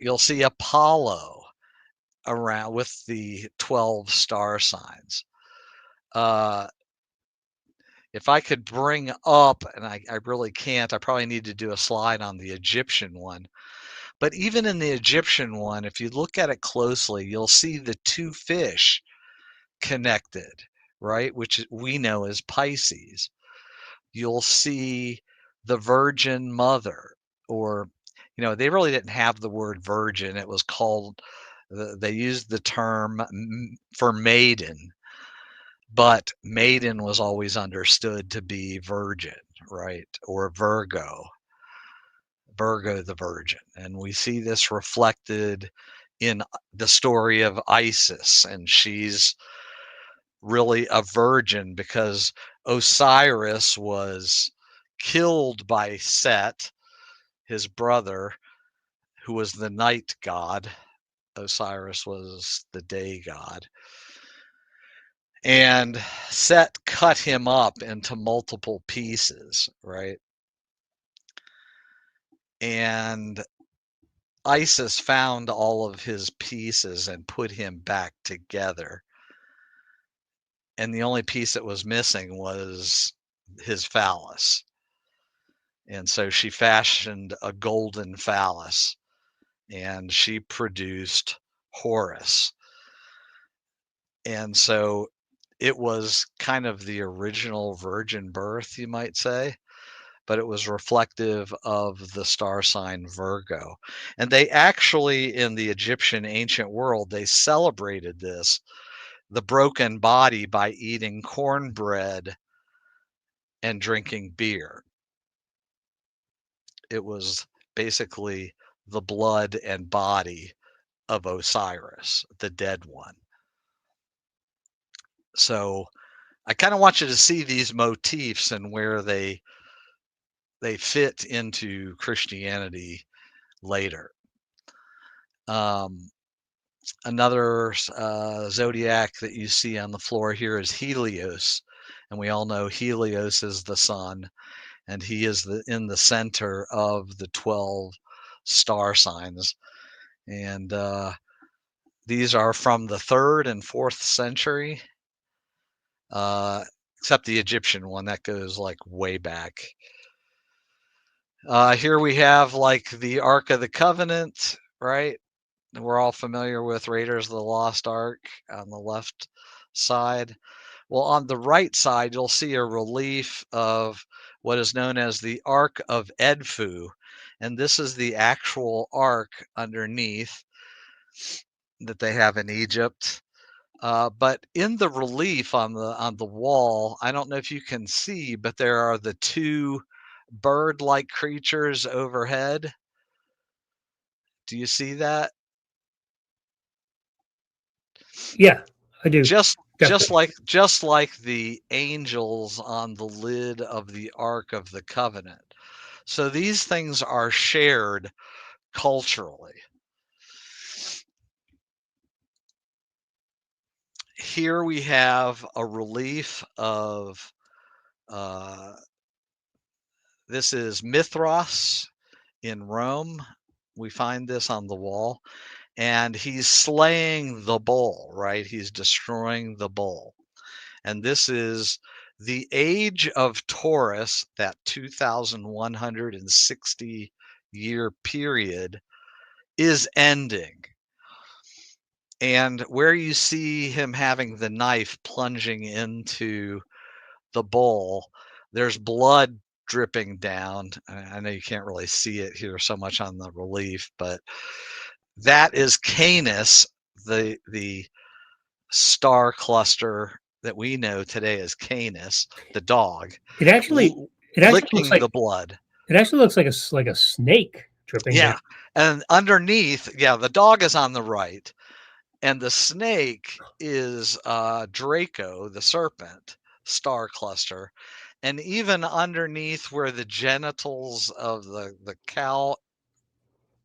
You'll see Apollo around with the 12 star signs. If I could bring up, and I really can't, I probably need to do a slide on the Egyptian one. But even in the Egyptian one, if you look at it closely, you'll see the two fish connected, right? Which we know as Pisces. You'll see the Virgin Mother, or, they really didn't have the word virgin. It was called, they used the term for maiden, but maiden was always understood to be virgin, right? Or Virgo the virgin. And we see this reflected in the story of Isis, and she's really a virgin because Osiris was killed by Set, his brother, who was the night god. Osiris was the day god. And Set cut him up into multiple pieces, right? And Isis found all of his pieces and put him back together. And the only piece that was missing was his phallus. And so she fashioned a golden phallus and she produced Horus. And so it was kind of the original virgin birth, you might say, but it was reflective of the star sign Virgo. And they actually, in the Egyptian ancient world, they celebrated this, the broken body, by eating cornbread and drinking beer. It was basically the blood and body of Osiris, the dead one. So I kind of want you to see these motifs and where they fit into Christianity later. Another zodiac that you see on the floor here is Helios, and we all know Helios is the sun, and he is in the center of the 12 star signs. And these are from the 3rd and 4th century, except the Egyptian one that goes like way back. Here we have like the Ark of the Covenant, right? We're all familiar with Raiders of the Lost Ark on the left side. Well, on the right side, you'll see a relief of what is known as the Ark of Edfu. And this is the actual ark underneath that they have in Egypt. But in the relief on the wall, I don't know if you can see, but there are the two bird-like creatures overhead. Do you see that? Yeah, I do. Just Definitely. just like the angels on the lid of the Ark of the Covenant. So these things are shared culturally. Here we have a relief of this is Mithras in Rome. We find this on the wall, and he's slaying the bull, right? He's destroying the bull. And this is the age of Taurus, that 2,160 year period is ending. And where you see him having the knife plunging into the bull, there's blood dripping down. I know you can't really see it here so much on the relief, but that is Canis, the star cluster that we know today as Canis, the dog, It actually it actually looks licking like the blood. it actually looks like a snake dripping down. Yeah, and underneath, yeah, the dog is on the right, and the snake is Draco, the serpent star cluster, and even underneath where the genitals of the cow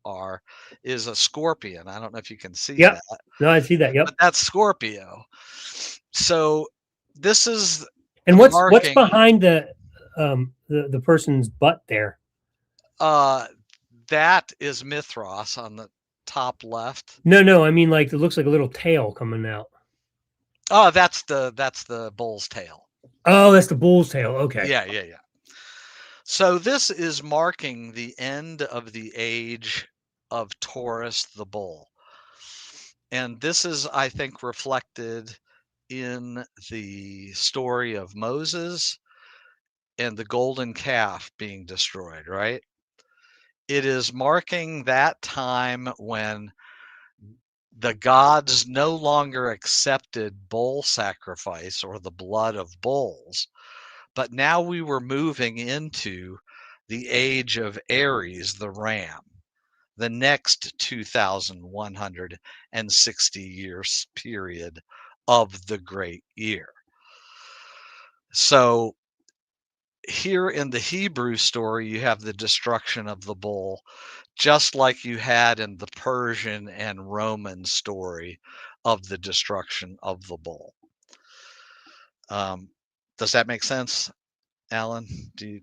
are is a scorpion. I don't know if you can see Yep. that, No, I see that. but Yep. that's Scorpio. So this is And what's marking behind the person's butt there? uh that is Mithras on the top left. No, no, I mean like it looks like a little tail coming out. Oh, that's the bull's tail. Oh, that's the bull's tail. Okay. Yeah, yeah, yeah. So this is marking the end of the age of Taurus the bull. And this is, I think, reflected in the story of Moses and the golden calf being destroyed, right? It is marking that time when the gods no longer accepted bull sacrifice or the blood of bulls, but now we were moving into the age of Aries, the ram, the next 2,160 years period of the great year. So here in the Hebrew story, you have the destruction of the bull, just like you had in the Persian and Roman story of the destruction of the bull. Um, does that make sense, Alan? Do you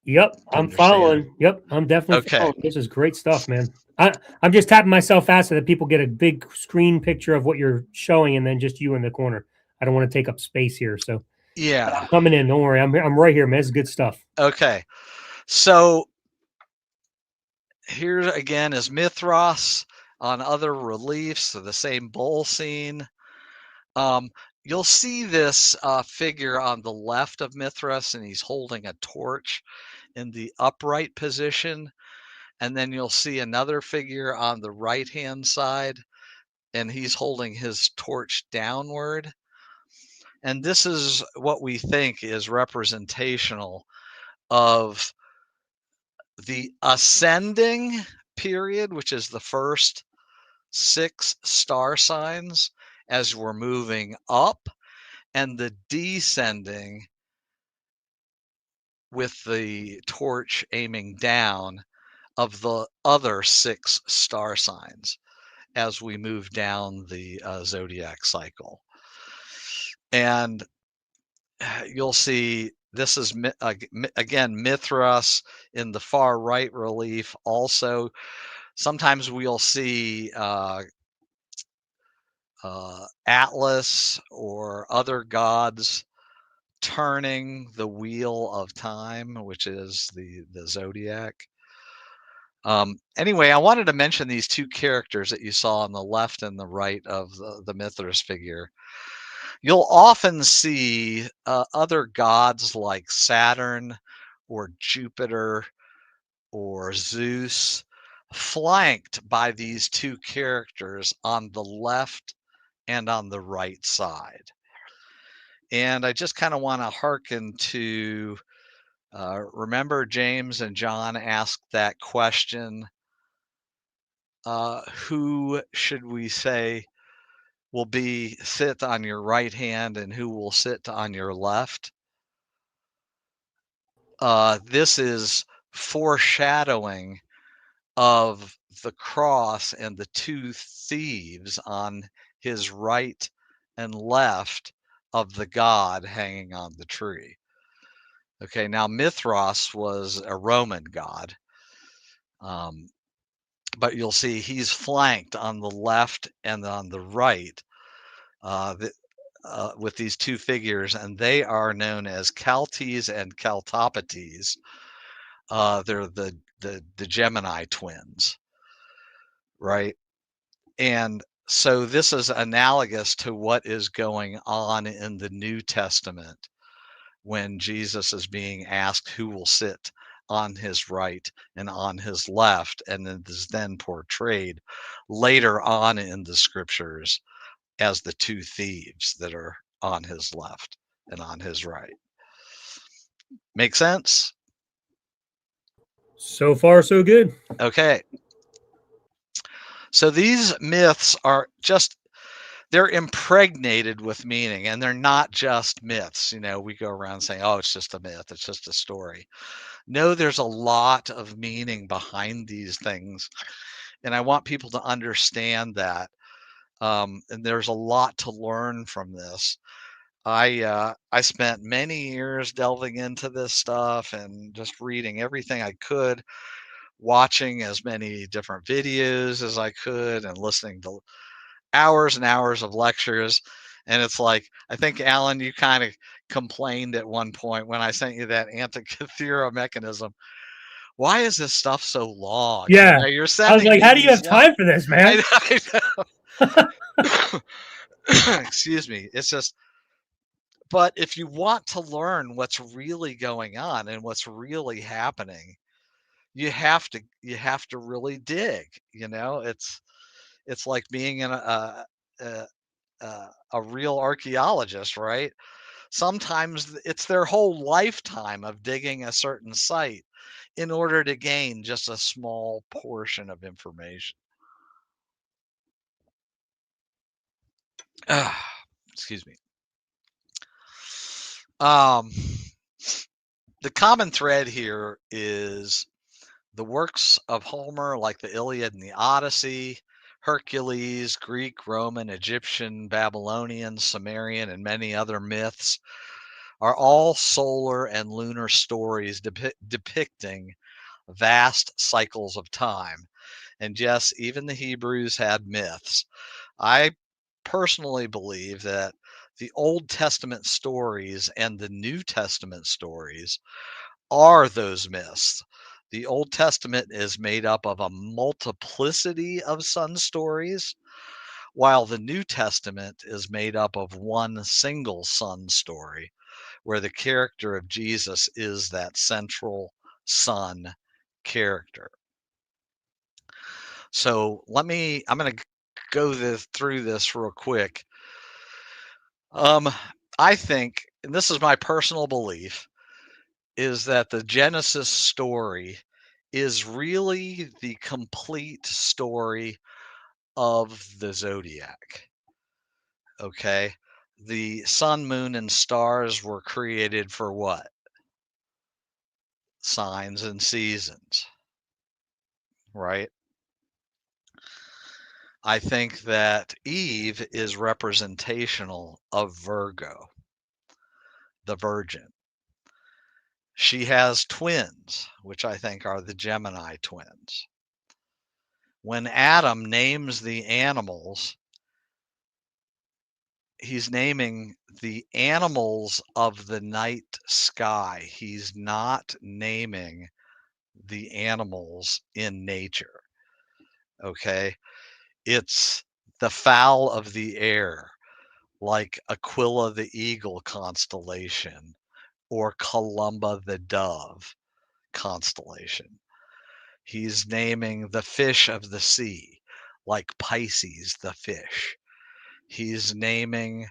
Yep, I'm understand? following. Yep, I'm definitely Okay. following. This is great stuff, man. I'm just tapping myself fast so that people get a big screen picture of what you're showing, and then just you in the corner. I don't want to take up space here, so Yeah. I'm coming in. Don't worry, I'm right here, man. This is good stuff. Okay. So here again is Mithras on other reliefs, so the same bull scene. Um, you'll see this figure on the left of Mithras, and he's holding a torch in the upright position. And then you'll see another figure on the right hand side, and he's holding his torch downward. And this is what we think is representational of the ascending period, which is the first 6 star signs as we're moving up, and the descending with the torch aiming down of the other 6 star signs as we move down the zodiac cycle. And you'll see this is again Mithras in the far right relief. Also, sometimes we'll see Atlas or other gods turning the wheel of time, which is the zodiac. Anyway, I wanted to mention these two characters that you saw on the left and the right of the Mithras figure. You'll often see other gods like Saturn or Jupiter or Zeus flanked by these two characters on the left and on the right side. And I just kind of want to hearken to remember James and John asked that question, who should we say will be sit on your right hand and who will sit on your left? This is foreshadowing of the cross and the two thieves on his right and left of the god hanging on the tree. Okay, now Mithras was a Roman god, um, but you'll see he's flanked on the left and on the right uh, the, with these two figures, and they are known as Caltes and Caltopotes. They're the Gemini twins, right? And so this is analogous to what is going on in the New Testament when Jesus is being asked who will sit on his right and on his left, and it is then portrayed later on in the scriptures as the two thieves that are on his left and on his right. Make sense? So far, so good. Okay. So these myths are just, they're impregnated with meaning, and they're not just myths. You know, we go around saying, oh, it's just a myth, it's just a story. No, there's a lot of meaning behind these things. And I want people to understand that. And there's a lot to learn from this. I spent many years delving into this stuff and just reading everything I could, watching as many different videos as I could, and listening to hours and hours of lectures. And it's like, I think, Alan, you kind of complained at one point when I sent you that Antikythera mechanism. Why is this stuff so long? You Yeah. know, you're I was sending like, me how do you these have time for this, man? I know. Excuse me. It's just, but if you want to learn what's really going on and what's really happening, you have to really dig. You know, it's like being a, a real archaeologist, right? Sometimes it's their whole lifetime of digging a certain site in order to gain just a small portion of information. Excuse me. Um, the common thread here is the works of Homer, like the Iliad and the Odyssey, Hercules, Greek, Roman, Egyptian, Babylonian, Sumerian, and many other myths, are all solar and lunar stories depicting vast cycles of time. And yes, even the Hebrews had myths. I personally believe that the Old Testament stories and the New Testament stories are those myths. The Old Testament is made up of a multiplicity of sun stories, while the New Testament is made up of one single sun story, where the character of Jesus is that central sun character. So I'm going to go through this real quick. Um, I think, and this is my personal belief, is that the Genesis story is really the complete story of the zodiac. Okay. The sun, moon, and stars were created for what? Signs and seasons, right? I think that Eve is representational of Virgo, the virgin. She has twins, which I think are the Gemini twins. When Adam names the animals, he's naming the animals of the night sky. He's not naming the animals in nature. Okay. It's the fowl of the air, like Aquila the eagle constellation or Columba the dove constellation. He's naming the fish of the sea, like Pisces the fish. He's naming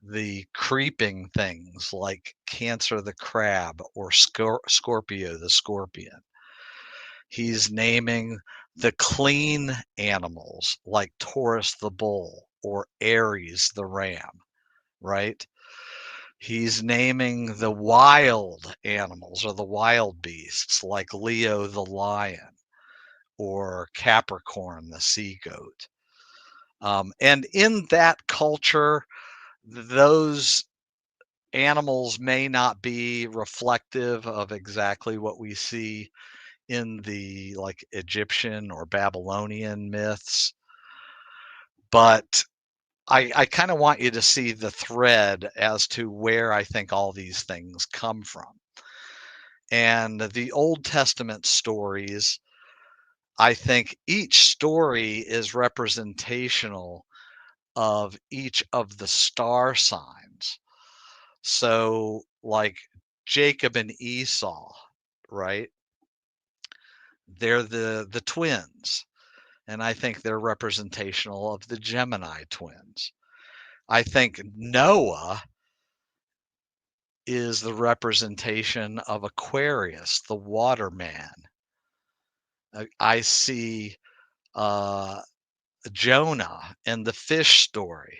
the creeping things like Cancer the crab or Scorpio the scorpion. He's naming the clean animals like Taurus the bull or Aries the ram, right? He's naming the wild animals or the wild beasts like Leo the lion or Capricorn the sea goat. And in that culture, those animals may not be reflective of exactly what we see in the like Egyptian or Babylonian myths, but I kind of want you to see the thread as to where I think all these things come from. And the Old Testament stories, I think each story is representational of each of the star signs. So like Jacob and Esau, right? They're the twins, and I think they're representational of the Gemini twins. I think Noah is the representation of Aquarius, the water man. I see uh, Jonah and the fish story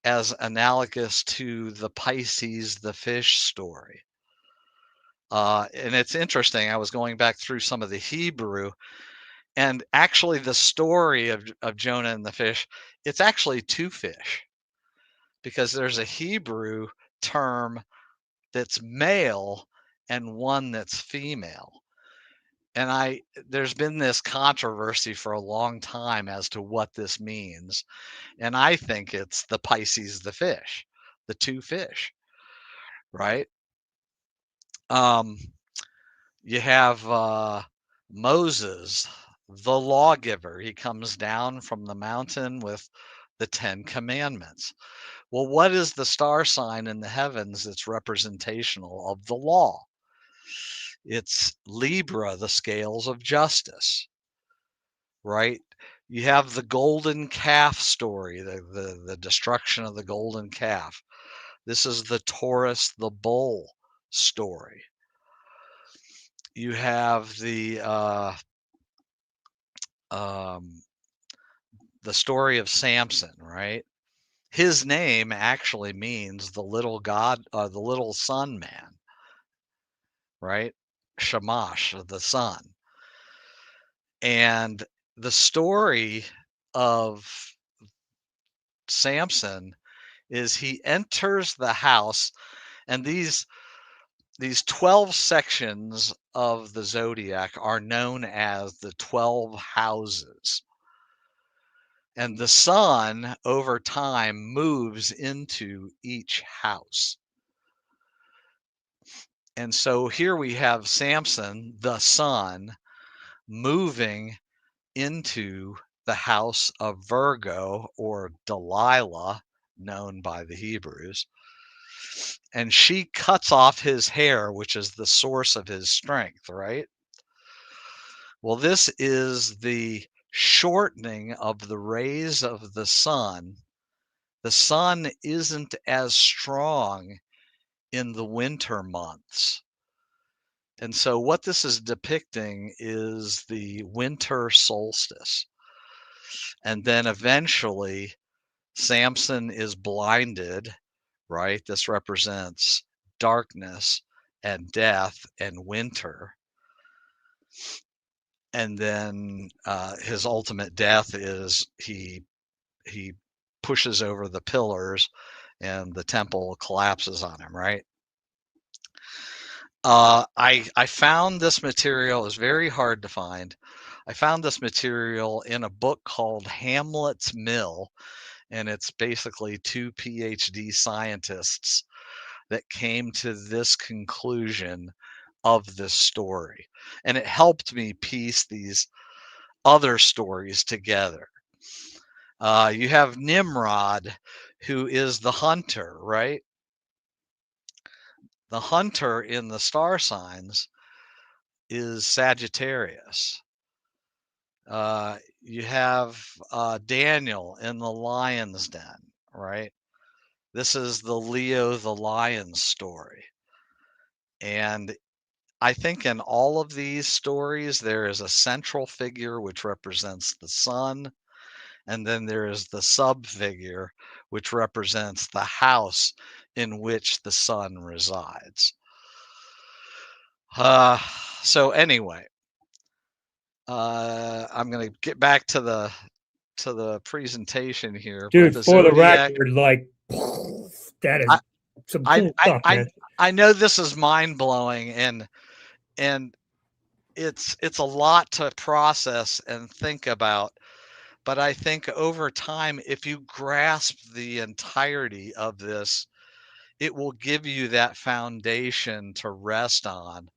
as analogous to the Pisces, the fish story. And it's interesting. I was going back through some of the Hebrew, and actually, the story of Jonah and the fish, it's actually two fish because there's a Hebrew term that's male and one that's female. And there's been this controversy for a long time as to what this means. And I think it's the Pisces, the fish, the two fish, right? Um, you have Moses, the lawgiver. He comes down from the mountain with the 10 commandments. Well, what is the star sign in the heavens that's representational of the law? It's Libra, the scales of justice, right? You have the golden calf story, the destruction of the golden calf. This is the Taurus, the bull story. You have um, the story of Samson, right? His name actually means the little god, the little sun man, right? Shamash, the sun. And the story of Samson is he enters the house, and these 12 sections of the zodiac are known as the 12 houses. And the sun over time moves into each house. And so here we have Samson, the sun, moving into the house of Virgo, or Delilah, known by the Hebrews. And she cuts off his hair, which is the source of his strength, right? Well, this is the shortening of the rays of the sun. The sun isn't as strong in the winter months. And so, what this is depicting is the winter solstice. And then eventually, Samson is blinded, right? This represents darkness and death and winter. And then his ultimate death is he pushes over the pillars and the temple collapses on him, right? I found this material, it was very hard to find. I found this material in a book called Hamlet's Mill, and it's basically two PhD scientists that came to this conclusion of this story. And it helped me piece these other stories together. You have Nimrod, who is the hunter, right? The hunter in the star signs is Sagittarius. You have Daniel in the lion's den, right? This is the Leo the lion story. And I think in all of these stories, there is a central figure which represents the sun, and then there is the sub figure which represents the house in which the sun resides. Uh, so anyway, I'm going to get back to the presentation here, but Dude, the for the zodiac. record, like that is I some I cool I stuff, I, man. I know this is mind blowing, and it's a lot to process and think about. But I think over time, if you grasp the entirety of this, it will give you that foundation to rest on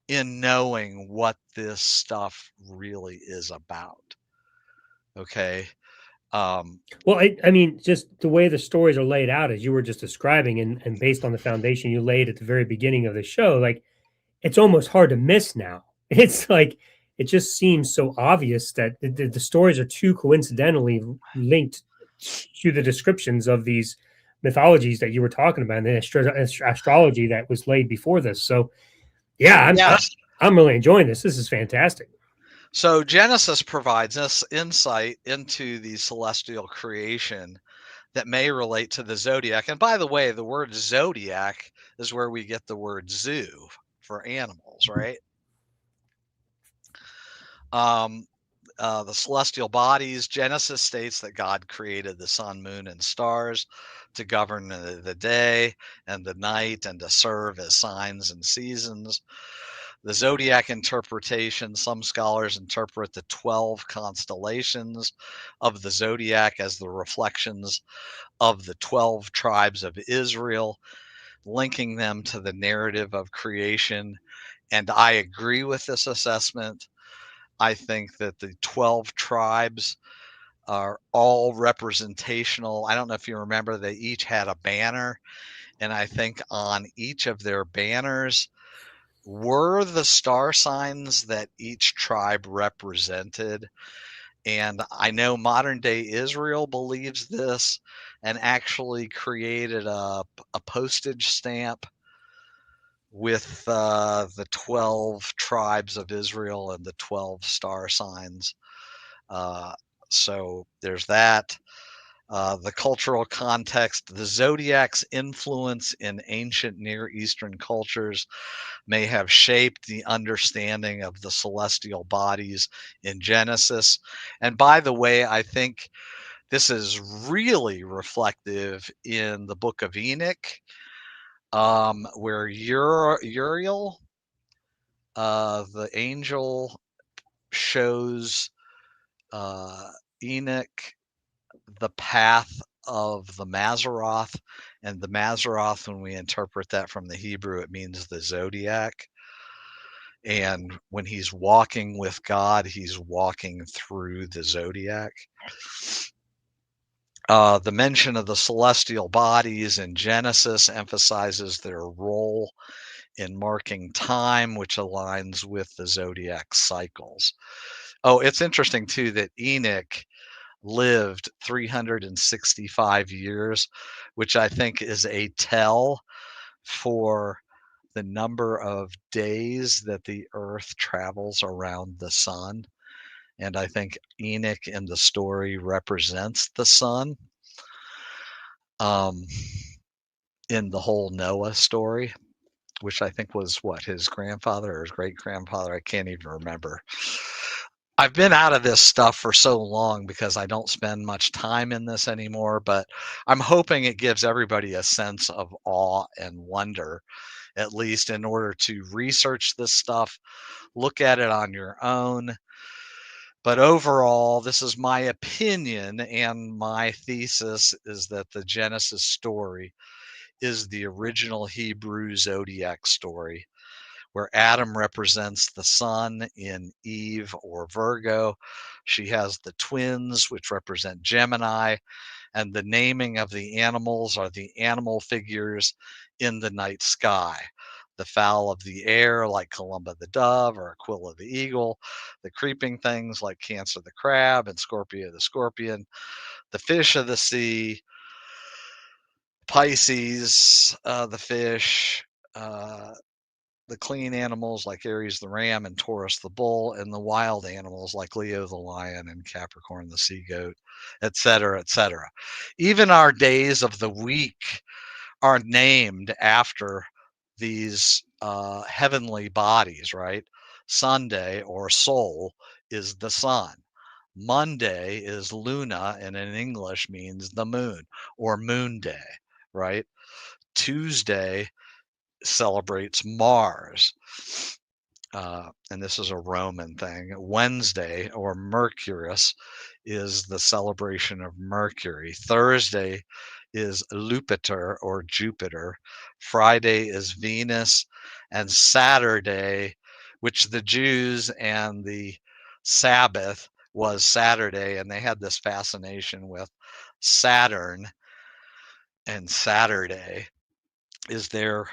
in knowing what this stuff really is about. Okay. Um, Well, I mean, just the way the stories are laid out, as you were just describing, and based on the foundation you laid at the very beginning of the show, like it's almost hard to miss now. It's like it just seems so obvious that the stories are too coincidentally linked to the descriptions of these mythologies that you were talking about, and the astrology that was laid before this. So, yeah, yes. I'm really enjoying this. This is fantastic. So Genesis provides us insight into the celestial creation that may relate to the zodiac. And by the way, the word zodiac is where we get the word zoo for animals, right? Um, the celestial bodies, Genesis states that God created the sun, moon, and stars to govern the day and the night and to serve as signs and seasons. The zodiac interpretation, some scholars interpret the 12 constellations of the zodiac as the reflections of the 12 tribes of Israel, linking them to the narrative of creation. And I agree with this assessment. I think that the 12 tribes are all representational. I don't know if you remember, they each had a banner. And I think on each of their banners were the star signs that each tribe represented. And I know modern day Israel believes this and actually created a postage stamp with the 12 tribes of Israel and the 12 star signs. Uh, so there's that. The cultural context, the zodiac's influence in ancient Near Eastern cultures may have shaped the understanding of the celestial bodies in Genesis. And by the way, I think this is really reflective in the book of Enoch, where Uriel, the angel, shows uh, Enoch the path of the Mazzaroth. And the Mazzaroth, when we interpret that from the Hebrew, it means the zodiac. And when he's walking with God, he's walking through the zodiac. The mention of the celestial bodies in Genesis emphasizes their role in marking time, which aligns with the zodiac cycles. Oh, it's interesting too that Enoch lived 365 years, which I think is a tell for the number of days that the earth travels around the sun. And I think Enoch in the story represents the sun, um, in the whole Noah story, which I think was what, his grandfather or his great grandfather? I can't even remember. I've been out of this stuff for so long because I don't spend much time in this anymore, but I'm hoping it gives everybody a sense of awe and wonder, at least in order to research this stuff, look at it on your own. But overall, this is my opinion, and my thesis is that the Genesis story is the original Hebrew zodiac story, where Adam represents the sun in Eve or Virgo. She has the twins, which represent Gemini, and the naming of the animals are the animal figures in the night sky. The fowl of the air, like Columba the dove or Aquila the eagle, the creeping things like Cancer the crab and Scorpio the scorpion, the fish of the sea, Pisces, the fish, uh, the clean animals like Aries the ram and Taurus the bull, and the wild animals like Leo the lion and Capricorn the sea goat, etc., etc. Even our days of the week are named after these heavenly bodies, right? Sunday or Sol is the sun. Monday is Luna, and in English means the moon or moon day, right? Tuesday celebrates Mars. And this is a Roman thing. Wednesday, or Mercurius, is the celebration of Mercury. Thursday is Lupitor or Jupiter. Friday is Venus. And Saturday, which the Jews and the Sabbath, was Saturday, and they had this fascination with Saturn, and Saturday is their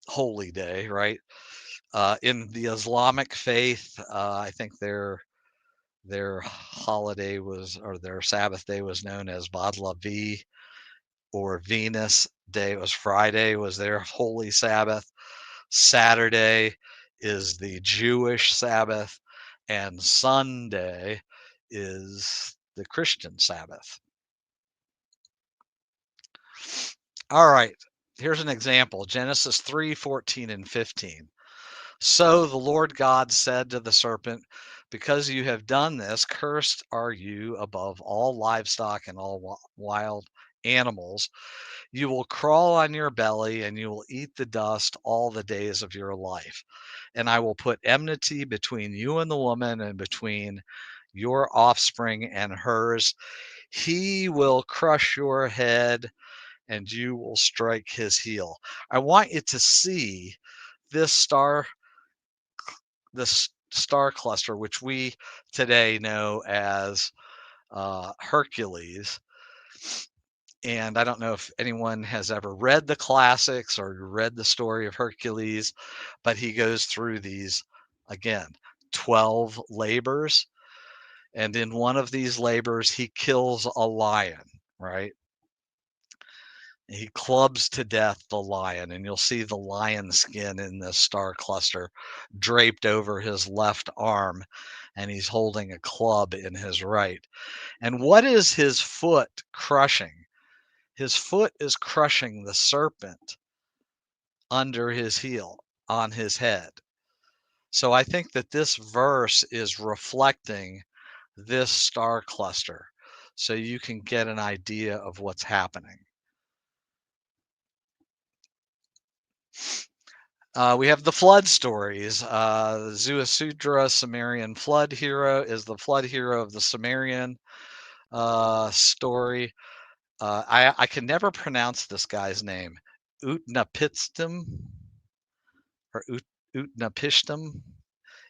holy day, right? In the Islamic faith, I think their holiday was, or their Sabbath day was known as Vadlavi, or Venus Day. Was Friday was their holy Sabbath. Saturday is the Jewish Sabbath, and Sunday is the Christian Sabbath. All right, here's an example. Genesis 3:14 and 15. So the Lord God said to the serpent, because you have done this, cursed are you above all livestock and all wild animals. You will crawl on your belly and you will eat the dust all the days of your life. And I will put enmity between you and the woman, and between your offspring and hers. He will crush your head and you will strike his heel. I want you to see this star cluster, which we today know as Hercules. And I don't know if anyone has ever read the classics or read the story of Hercules, but he goes through these, again, 12 labors. And in one of these labors, he kills a lion, right? He clubs to death the lion, and you'll see the lion skin in this star cluster draped over his left arm, and he's holding a club in his right. And what is his foot crushing? His foot is crushing the serpent under his heel, on his head. So I think that this verse is reflecting this star cluster, so you can get an idea of what's happening. We have the flood stories. Zuasudra, Sumerian flood hero, is the flood hero of the Sumerian story. I can never pronounce this guy's name. Utnapishtim, or Utnapishtim,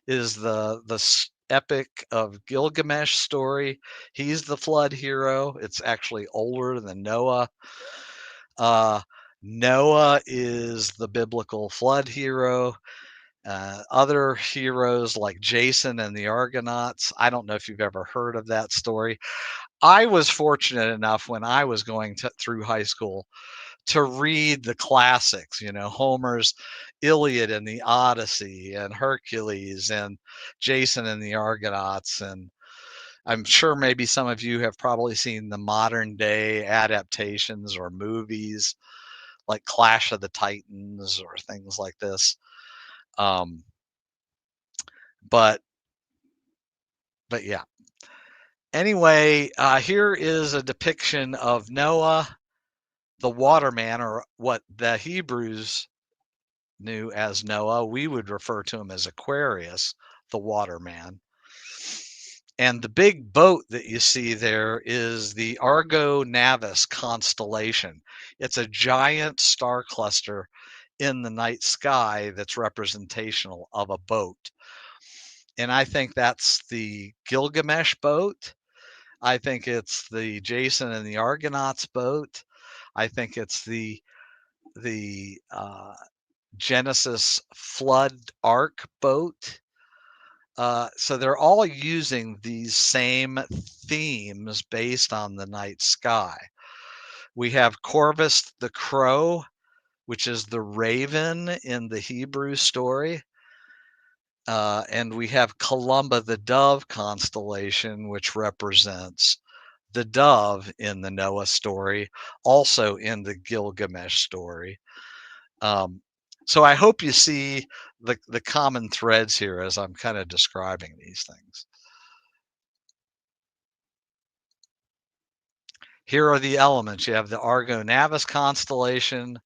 is the epic of Gilgamesh story. He's the flood hero. It's actually older than Noah. Uh, Noah is the biblical flood hero. Other heroes like Jason and the Argonauts. I don't know if you've ever heard of that story. I was fortunate enough when I was going through high school to read the classics, Homer's Iliad and the Odyssey, and Hercules, and Jason and the Argonauts. And I'm sure maybe some of you have probably seen the modern day adaptations or movies like Clash of the Titans or things like this. Um, but yeah. Anyway, here is a depiction of Noah, the waterman, or what the Hebrews knew as Noah. We would refer to him as Aquarius, the waterman. And the big boat that you see there is the Argo Navis constellation. It's a giant star cluster in the night sky that's representational of a boat. And I think that's the Gilgamesh boat. I think it's the Jason and the Argonauts boat. I think it's the Genesis flood ark boat. So they're all using these same themes based on the night sky. We have Corvus the crow, which is the raven in the Hebrew story. And we have Columba the dove constellation, which represents the dove in the Noah story, also in the Gilgamesh story. So I hope you see the common threads here as I'm kind of describing these things. Here are the elements. You have the Argo Navis constellation,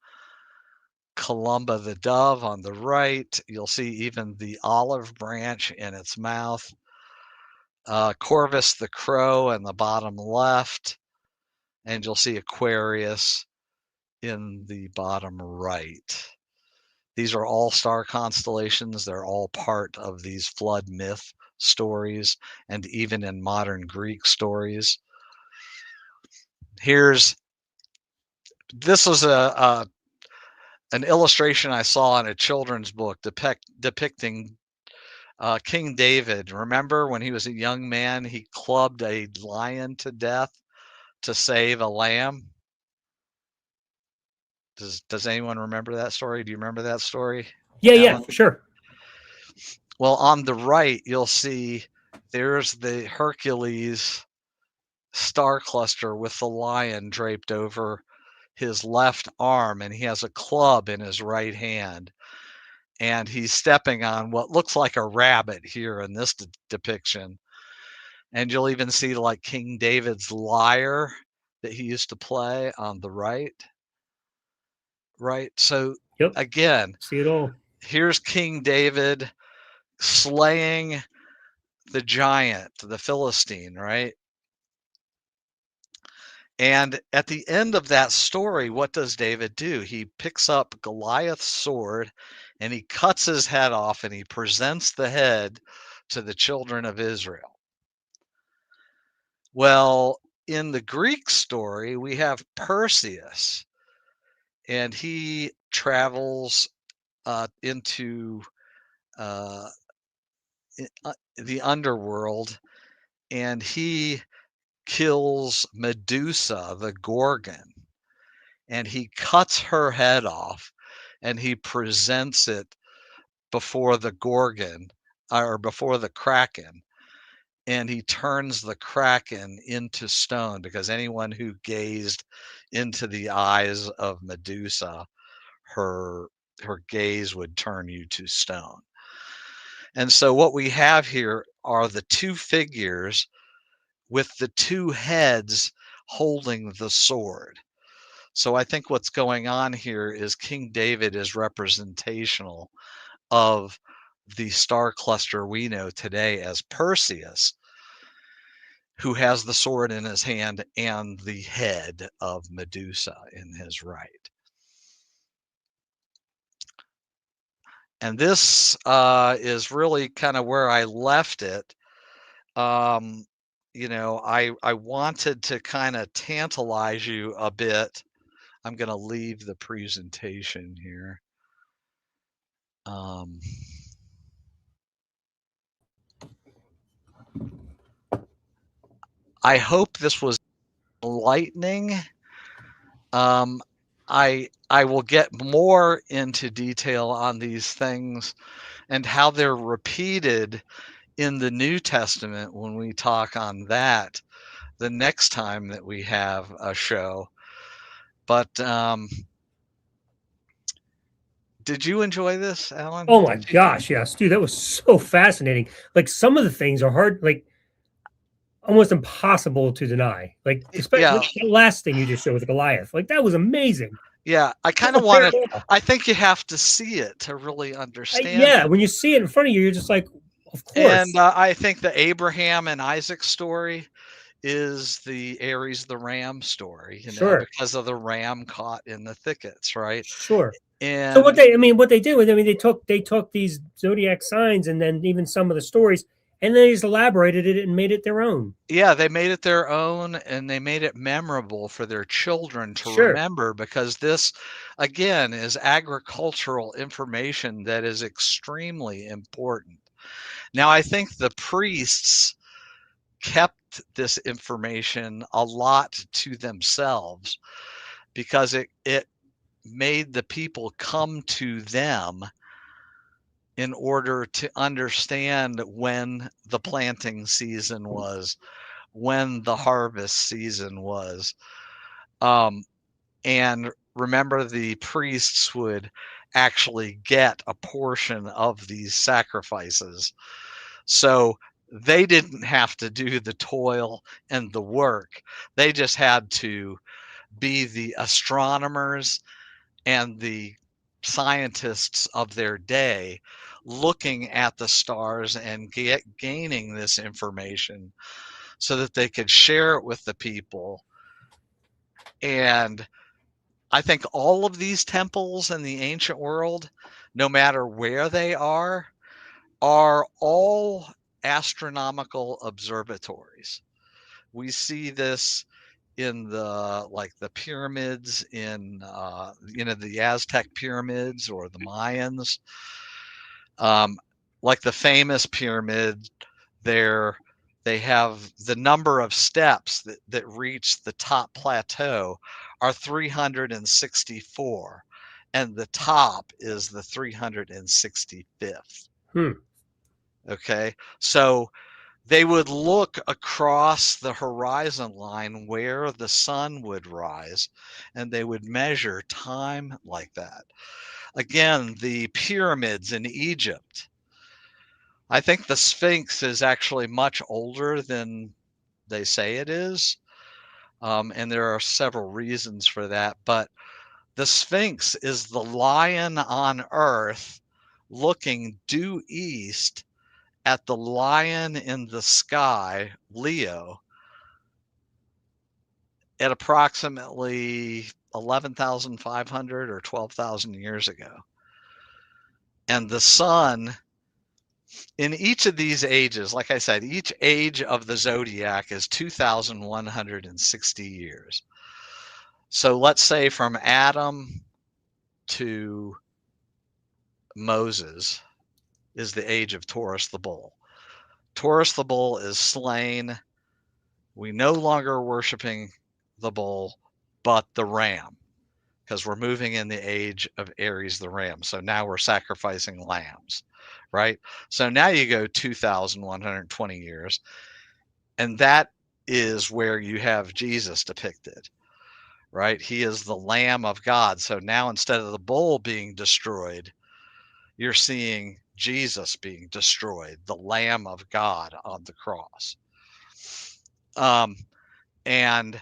Columba the dove on the right. You'll see even the olive branch in its mouth. Corvus the crow in the bottom left. And you'll see Aquarius in the bottom right. These are all star constellations. They're all part of these flood myth stories, and even in modern Greek stories. This was an illustration I saw in a children's book depicting King David. Remember when he was a young man, he clubbed a lion to death to save a lamb? Does anyone remember that story? Do you remember that story, Yeah, Alan? for sure. Well, on the right, you'll see there's the Hercules star cluster with the lion draped over his left arm, and he has a club in his right hand. And he's stepping on what looks like a rabbit here in this depiction. And you'll even see like King David's lyre that he used to play on the right. Right. So Yep. again, See it all. here's King David slaying the giant, the Philistine, right? And at the end of that story, what does David do? He picks up Goliath's sword and he cuts his head off and he presents the head to the children of Israel. Well, in the Greek story, we have Perseus, and he travels into uh, the underworld, and he kills Medusa, the Gorgon, and he cuts her head off, and he presents it before the Gorgon or before the Kraken, and he turns the Kraken into stone, because anyone who gazed into the eyes of Medusa, her gaze would turn you to stone. And so what we have here are the two figures with the two heads holding the sword. So I think what's going on here is King David is representational of the star cluster we know today as Perseus, who has the sword in his hand and the head of Medusa in his right. And this is really kind of where I left it. Um, I wanted to kind of tantalize you a bit. I'm going to leave the presentation here. Um, I hope this was enlightening. I will get more into detail on these things and how they're repeated in the New Testament when we talk on that the next time that we have a show. But did you enjoy this, Alan? Oh my Did you? gosh, yes, dude, that was so fascinating. Like some of the things are hard, like almost impossible to deny. Like especially Yeah, the last thing you just showed with Goliath, like that was amazing. yeah. I What kind a of want to. parallel. I think you have to see it to really understand Yeah, it. when you see it in front of you, you're just like, of And course, I think the Abraham and Isaac story is the Aries the ram story, sure, because of the ram caught in the thickets, right? sure. So And what they did was, I mean, they took these zodiac signs and then even some of the stories, and they just elaborated it and made it their own. yeah, they made it their own and they made it memorable for their children to Sure. remember, because this, again, is agricultural information that is extremely important. Now, I think the priests kept this information a lot to themselves, because it made the people come to them in order to understand when the planting season was, when the harvest season was. Um, and remember, the priests would actually get a portion of these sacrifices. So they didn't have to do the toil and the work. They just had to be the astronomers and the scientists of their day, looking at the stars and gaining this information so that they could share it with the people. And I think all of these temples in the ancient world, no matter where they are all astronomical observatories. We see this in the pyramids in the Aztec pyramids or the Mayans, um, like the famous pyramid there. They have the number of steps that reach the top plateau are 364, and the top is the 365th. Hmm. Okay, so they would look across the horizon line where the sun would rise, and they would measure time like that. Again, the pyramids in Egypt. I think the Sphinx is actually much older than they say it is. And there are several reasons for that. But the Sphinx is the lion on earth looking due east at the lion in the sky, Leo, at approximately 11,500 or 12,000 years ago. And the sun in each of these ages, like I said, each age of the zodiac is 2,160 years. So let's say from Adam to Moses is the age of Taurus the bull. Taurus the bull is slain. We no longer worshiping the bull, but the ram, because we're moving in the age of Aries the ram. So now we're sacrificing lambs, right? So now you go 2,120 years, and that is where you have Jesus depicted, right? He is the Lamb of God. So now instead of the bull being destroyed, you're seeing Jesus being destroyed, the Lamb of God on the cross. And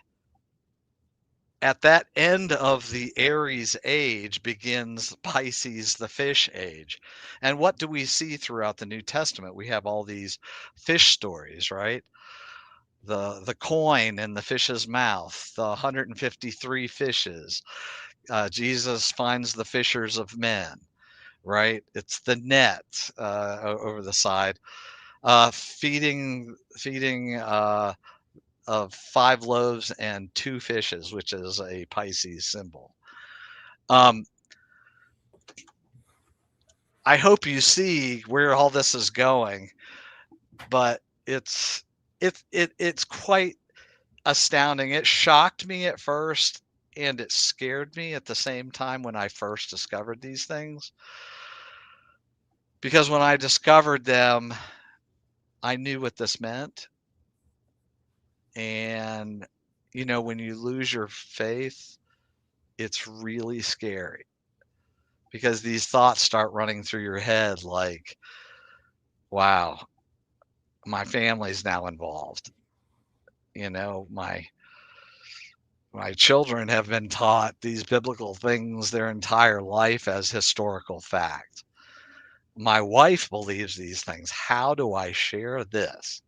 at that end of the Aries age begins Pisces, the fish age. And what do we see throughout the New Testament? We have all these fish stories, right? The coin in the fish's mouth, the 153 fishes. Jesus finds the fishers of men, right? It's the net over the side, feeding of 5 loaves and 2 fishes, which is a Pisces symbol. Um, I hope you see where all this is going, but it's quite astounding. It shocked me at first, and it scared me at the same time when I first discovered these things. Because when I discovered them, I knew what this meant. And when you lose your faith, it's really scary, because these thoughts start running through your head like, wow, my family's now involved. My children have been taught these biblical things their entire life as historical fact. My wife believes these things. How do I share this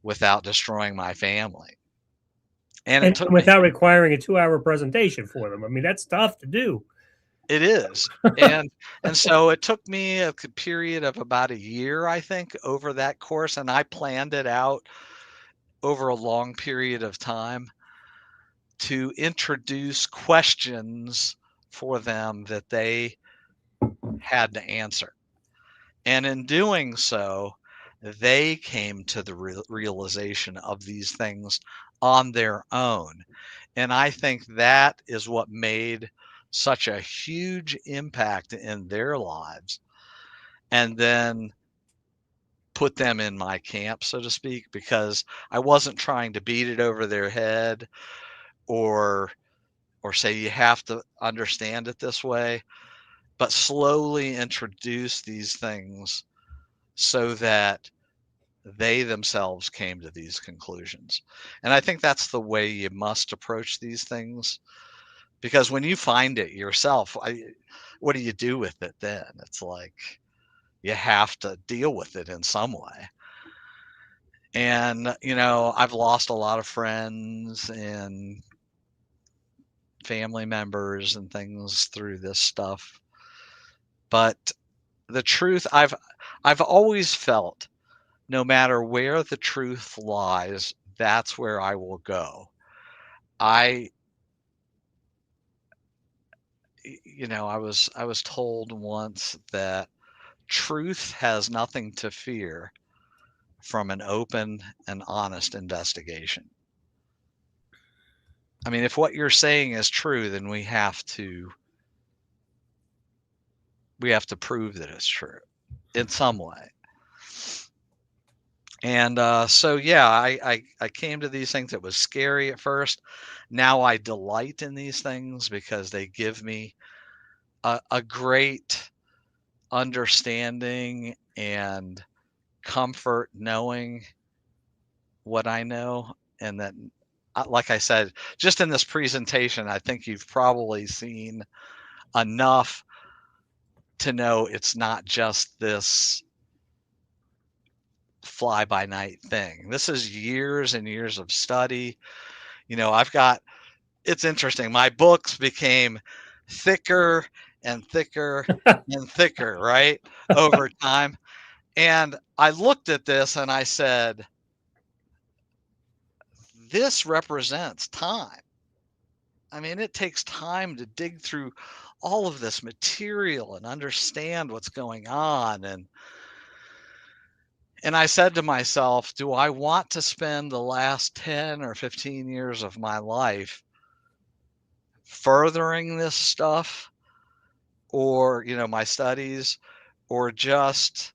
without destroying my family? And it And took me, without requiring a 2-hour presentation for them. I mean, that's tough to do. it is. And so it took me a period of about a year, I think, over that course. And I planned it out over a long period of time to introduce questions for them that they had to answer. And in doing so, they came to the realization of these things on their own. And I think that is what made such a huge impact in their lives. And then put them in my camp, so to speak, because I wasn't trying to beat it over their head or say you have to understand it this way, but slowly introduce these things so that they themselves came to these conclusions. And I think that's the way you must approach these things, because when you find it yourself, what do you do with it then? It's like you have to deal with it in some way. And, I've lost a lot of friends and family members and things through this stuff. But the truth, I've always felt, no matter where the truth lies, that's where I will go. I I was told once that truth has nothing to fear from an open and honest investigation. I mean, if what you're saying is true, then we have to prove that it's true in some way. And so, yeah, I came to these things. It was scary at first. Now I delight in these things because they give me a great understanding and comfort knowing what I know. And that, like I said, just in this presentation, I think you've probably seen enough to know it's not just this fly by night thing. This is years and years of study. It's interesting. My books became thicker and thicker and thicker, right? Over time. And I looked at this and I said, this represents time. I mean, it takes time to dig through all of this material and understand what's going on. And I said to myself, do I want to spend the last 10 or 15 years of my life furthering this stuff, or, my studies, or just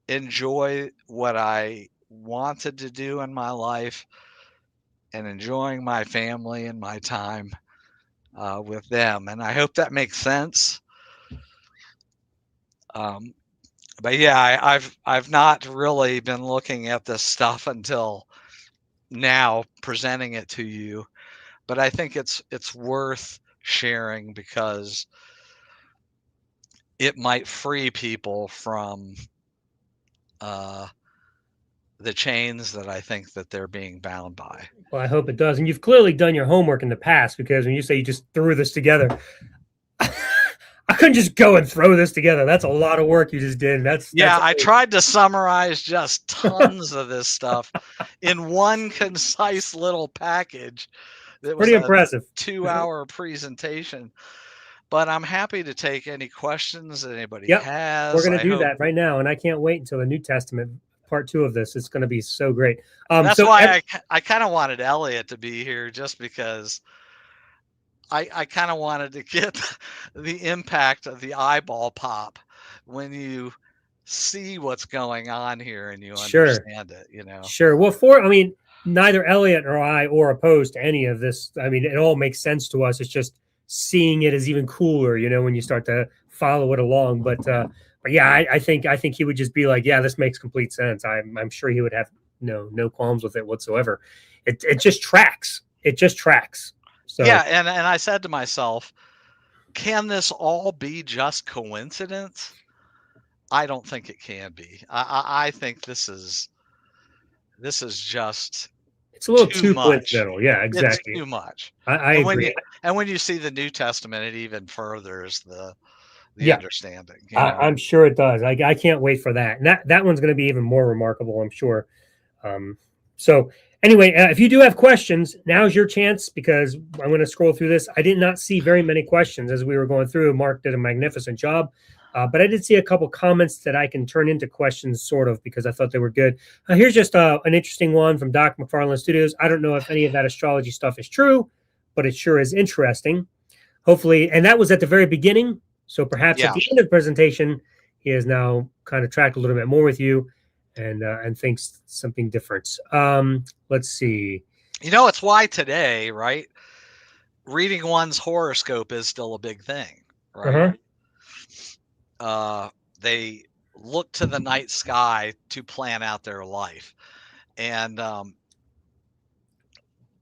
enjoy what I wanted to do in my life and enjoying my family and my time with them? And I hope that makes sense. But yeah, I've not really been looking at this stuff until now, presenting it to you. But I think it's worth sharing because it might free people from the chains that I think that they're being bound by. Well, I hope it does. And you've clearly done your homework in the past, because when you say you just threw this together, I couldn't just go and throw this together. That's a lot of work you just did. Yeah, I tried to summarize just tons of this stuff in one concise little package. That was pretty impressive. 2-hour presentation. But I'm happy to take any questions that anybody has. We're going to do that right now, and I can't wait until the New Testament part 2 of this. It's going to be so great. That's why I kind of wanted Elliot to be here, just because I kind of wanted to get the impact of the eyeball pop when you see what's going on here and you understand it, Sure. Well, neither Elliot or I are opposed to any of this. I mean, it all makes sense to us. It's just seeing it is even cooler, when you start to follow it along. But yeah, I think he would just be like, yeah, this makes complete sense. I'm sure he would have no qualms with it whatsoever. It just tracks. It just tracks. So yeah, and I said to myself, can this all be just coincidence? I don't think it can be. I think this is just, it's a little too coincidental. Yeah, exactly. It's too much. I agree. When you see the New Testament, it even furthers the understanding. I'm sure it does. I can't wait for that. And that one's going to be even more remarkable, I'm sure. So anyway, if you do have questions, now's your chance, because I'm going to scroll through this. I did not see very many questions as we were going through. Mark did a magnificent job. But I did see a couple comments that I can turn into questions, sort of, because I thought they were good. Here's just an interesting one from Doc McFarland Studios. I don't know if any of that astrology stuff is true, but it sure is interesting. Hopefully, and that was at the very beginning. So perhaps at the end of the presentation, he has now kind of tracked a little bit more with you and thinks something different. Let's see. It's why today, right? Reading one's horoscope is still a big thing, right? They look to the night sky to plan out their life. And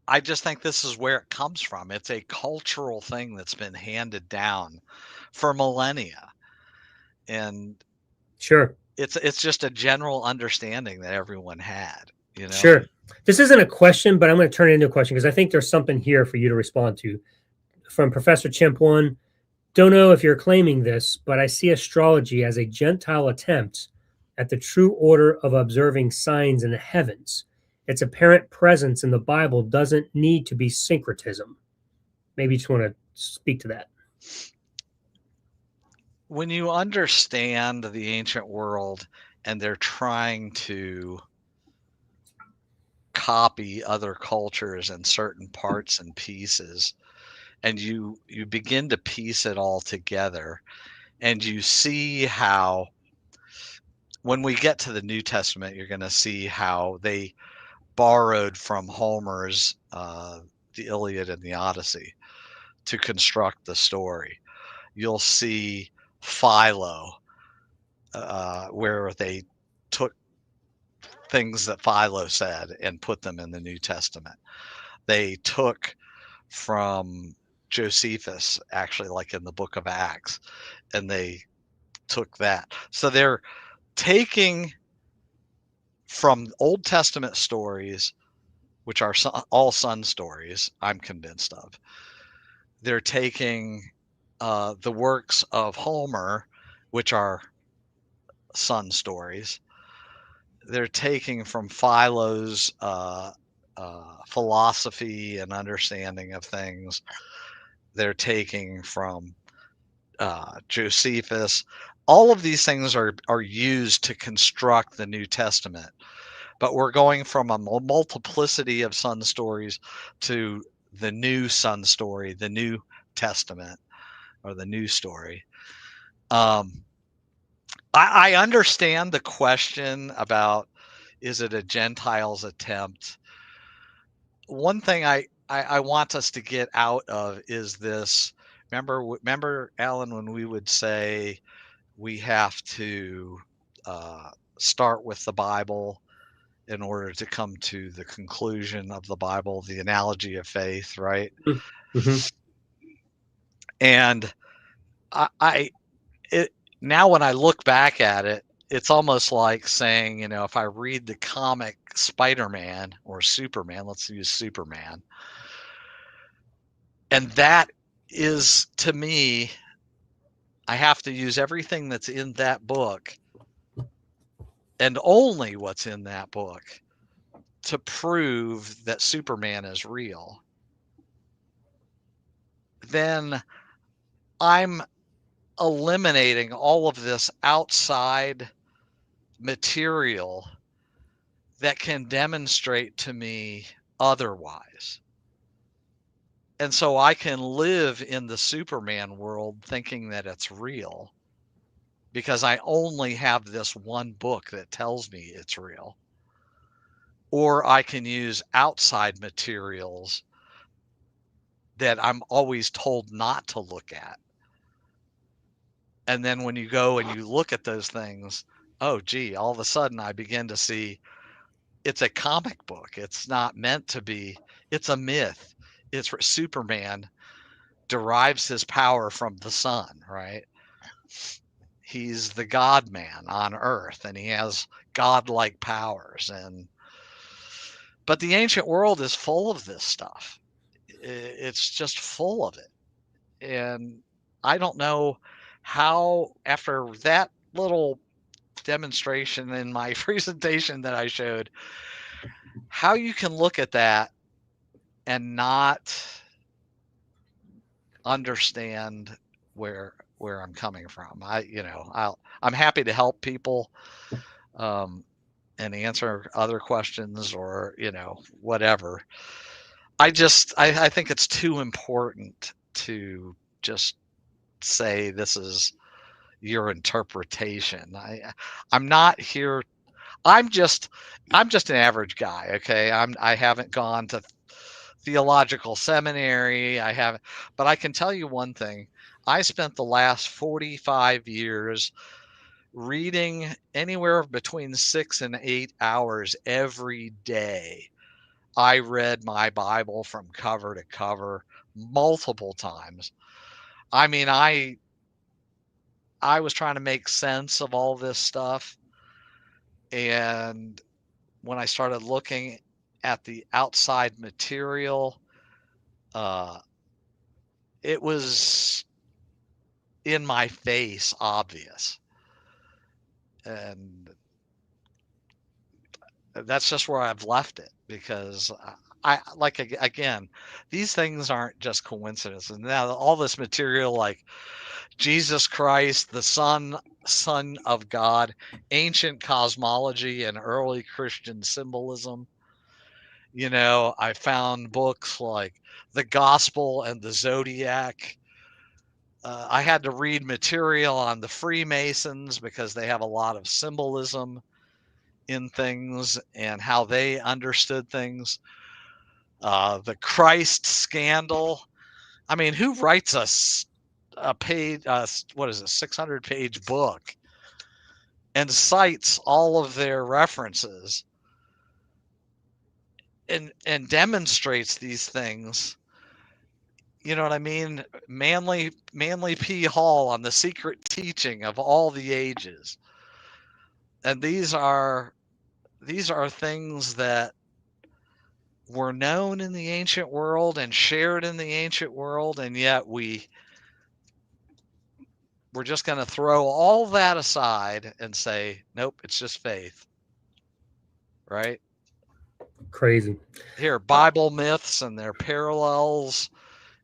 I just think this is where it comes from. It's a cultural thing that's been handed down for millennia. And sure, it's just a general understanding that everyone had, Sure. This isn't a question, but I'm going to turn it into a question, because I think there's something here for you to respond to. From Professor Chimp 1, Don't know if you're claiming this, but I see astrology as a Gentile attempt at the true order of observing signs in the heavens. Its apparent presence in the Bible doesn't need to be syncretism. Maybe you just want to speak to that. When you understand the ancient world and they're trying to copy other cultures and certain parts and pieces, and you begin to piece it all together, and you see how when we get to the New Testament, you're going to see how they borrowed from Homer's the Iliad and the Odyssey to construct the story. You'll see Philo, where they took things that Philo said and put them in the New Testament. They took from Josephus, actually, like in the book of Acts, and they took that. So they're taking from Old Testament stories, which are all son stories, I'm convinced of. They're taking the works of Homer, which are son stories. They're taking from Philo's philosophy and understanding of things. They're taking from Josephus. All of these things are used to construct the New Testament, but we're going from a multiplicity of son stories to the new son story, the New Testament, or the new story. I understand the question about, is it a Gentile's attempt? One thing I want us to get out of is this. Remember, Alan, when we would say we have to start with the Bible in order to come to the conclusion of the Bible, the analogy of faith, right? Mm-hmm. And I it now when I look back at it, it's almost like saying, if I read the comic Spider-Man or Superman, let's use Superman, and that is, to me, I have to use everything that's in that book and only what's in that book to prove that Superman is real. Then I'm eliminating all of this outside material that can demonstrate to me otherwise. And so I can live in the Superman world thinking that it's real because I only have this one book that tells me it's real. Or I can use outside materials that I'm always told not to look at. And then when you go and you look at those things, oh, gee, all of a sudden I begin to see it's a comic book. It's not meant to be, it's a myth. It's Superman derives his power from the sun, right? He's the God man on earth and he has godlike powers. But the ancient world is full of this stuff. It's just full of it. And I don't know how, after that little demonstration in my presentation that I showed, how you can look at that and not understand where I'm coming from. I'm happy to help people um, and answer other questions or whatever. I think it's too important to just say this is your interpretation. I'm not here. I'm just an average guy. Okay, I haven't gone to theological seminary. I haven't, but I can tell you one thing. I spent the last 45 years reading anywhere between 6 and 8 hours every day. I read my Bible from cover to cover multiple times. I mean, I was trying to make sense of all this stuff, and when I started looking at the outside material, uh, it was in my face obvious. And that's just where I've left it, because I like, again, these things aren't just coincidences. Now all this material like Jesus Christ, the Son of God, ancient cosmology and early Christian symbolism. I found books like The Gospel and the Zodiac. I had to read material on the Freemasons because they have a lot of symbolism in things and how they understood things. The Christ scandal. I mean, who writes a page, what is it, 600-page book and cites all of their references and demonstrates these things? You know what I mean? Manly P. Hall on the secret teaching of all the ages. And these are things that were known in the ancient world and shared in the ancient world, and yet we're just going to throw all that aside and say, nope, it's just faith, right? Crazy. Here, Bible myths and their parallels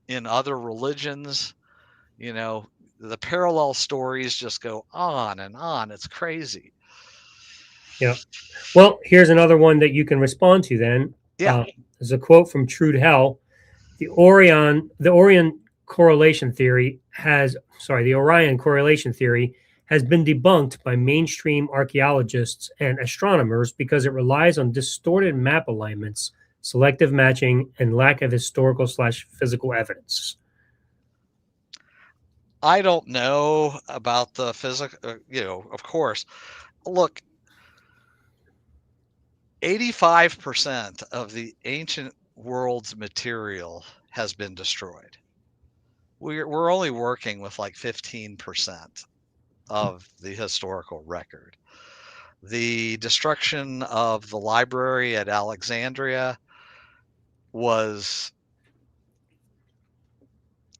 in other religions, the parallel stories just go on and on. It's crazy. Yeah. Well, here's another one that you can respond to then. Yeah. There's a quote from Trude Hell. The Orion correlation theory has been debunked by mainstream archaeologists and astronomers because it relies on distorted map alignments, selective matching, and lack of historical/physical evidence. I don't know about the physical, of course. Look, 85% of the ancient world's material has been destroyed. We're only working with like 15% of the historical record. The destruction of the library at Alexandria was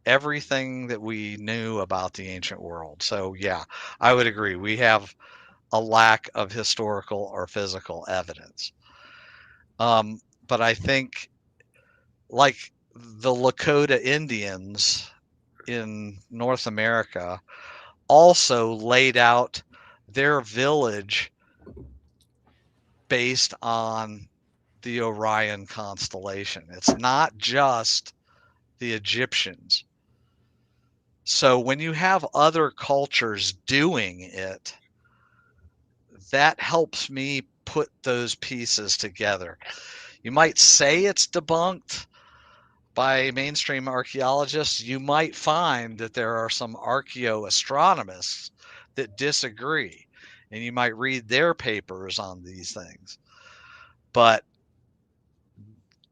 everything that we knew about the ancient world. So, yeah, I would agree. We have a lack of historical or physical evidence. But I think, like the Lakota Indians in North America, also laid out their village based on the Orion constellation. It's not just the Egyptians. So when you have other cultures doing it, that helps me put those pieces together. You might say it's debunked by mainstream archaeologists. You might find that there are some archaeoastronomists that disagree, and you might read their papers on these things. But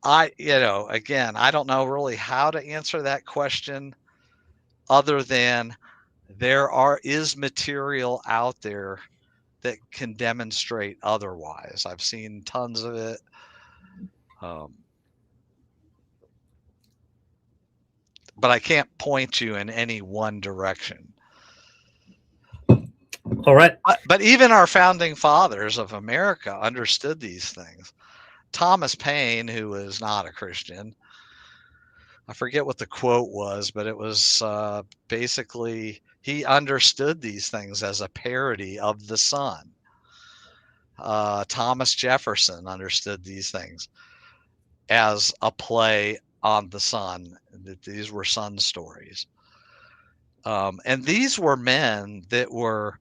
again, I don't know really how to answer that question other than is material out there that can demonstrate otherwise. I've seen tons of it. But I can't point you in any one direction. All right. But even our founding fathers of America understood these things. Thomas Paine, who was not a Christian, I forget what the quote was, but it was basically he understood these things as a parody of the sun. Thomas Jefferson understood these things as a play on the sun, that these were sun stories. And these were men that were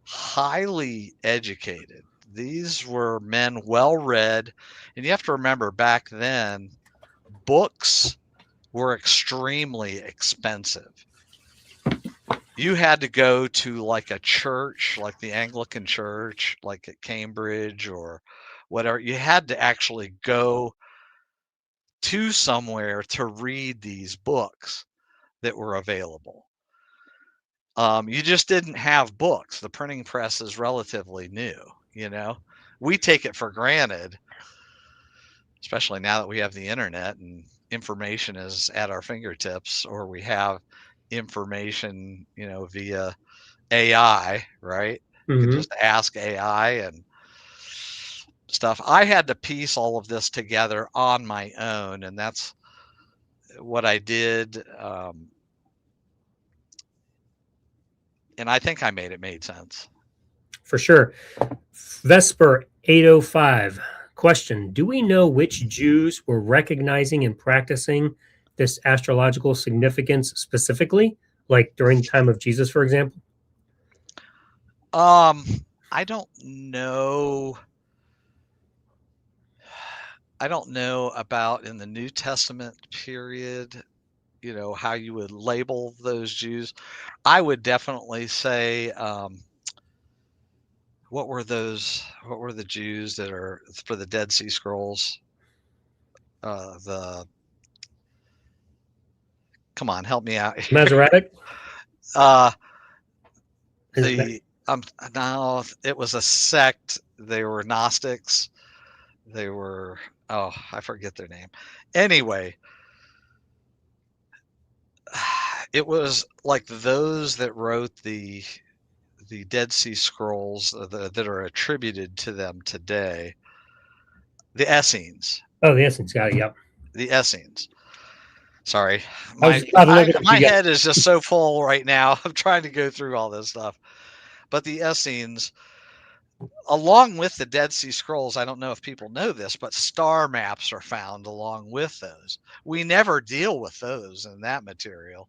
highly educated. These were men well read. And you have to remember, back then, books were extremely expensive. You had to go to like a church, like the Anglican church, like at Cambridge or whatever. You had to actually go to somewhere to read these books that were available. You just didn't have books. The printing press is relatively new, we take it for granted, especially now that we have the internet and information is at our fingertips, or we have information, via AI, right? You can Hmm. just ask AI and stuff. I had to piece all of this together on my own, and that's what I did. And I think I made sense. For sure. Vesper 805 question: do we know which Jews were recognizing and practicing this astrological significance specifically, like during the time of Jesus, for example? Um, I don't know. I don't know about in the New Testament period, how you would label those Jews. I would definitely say, what were the Jews that are for the Dead Sea Scrolls? The Come on, help me out here. Masoretic? Uh, Is it, the No, it was a sect. They were Gnostics. They were oh, I forget their name. Anyway, it was like those that wrote the Dead Sea Scrolls that are attributed to them today. The Essenes, oh, the Essence got it. Yep. the Essenes. Sorry, I was just about to look it up. my You got it. head is just so full right now. I'm trying to go through all this stuff. But the Essenes, along with the Dead Sea Scrolls, I don't know if people know this, but star maps are found along with those. We never deal with those in that material.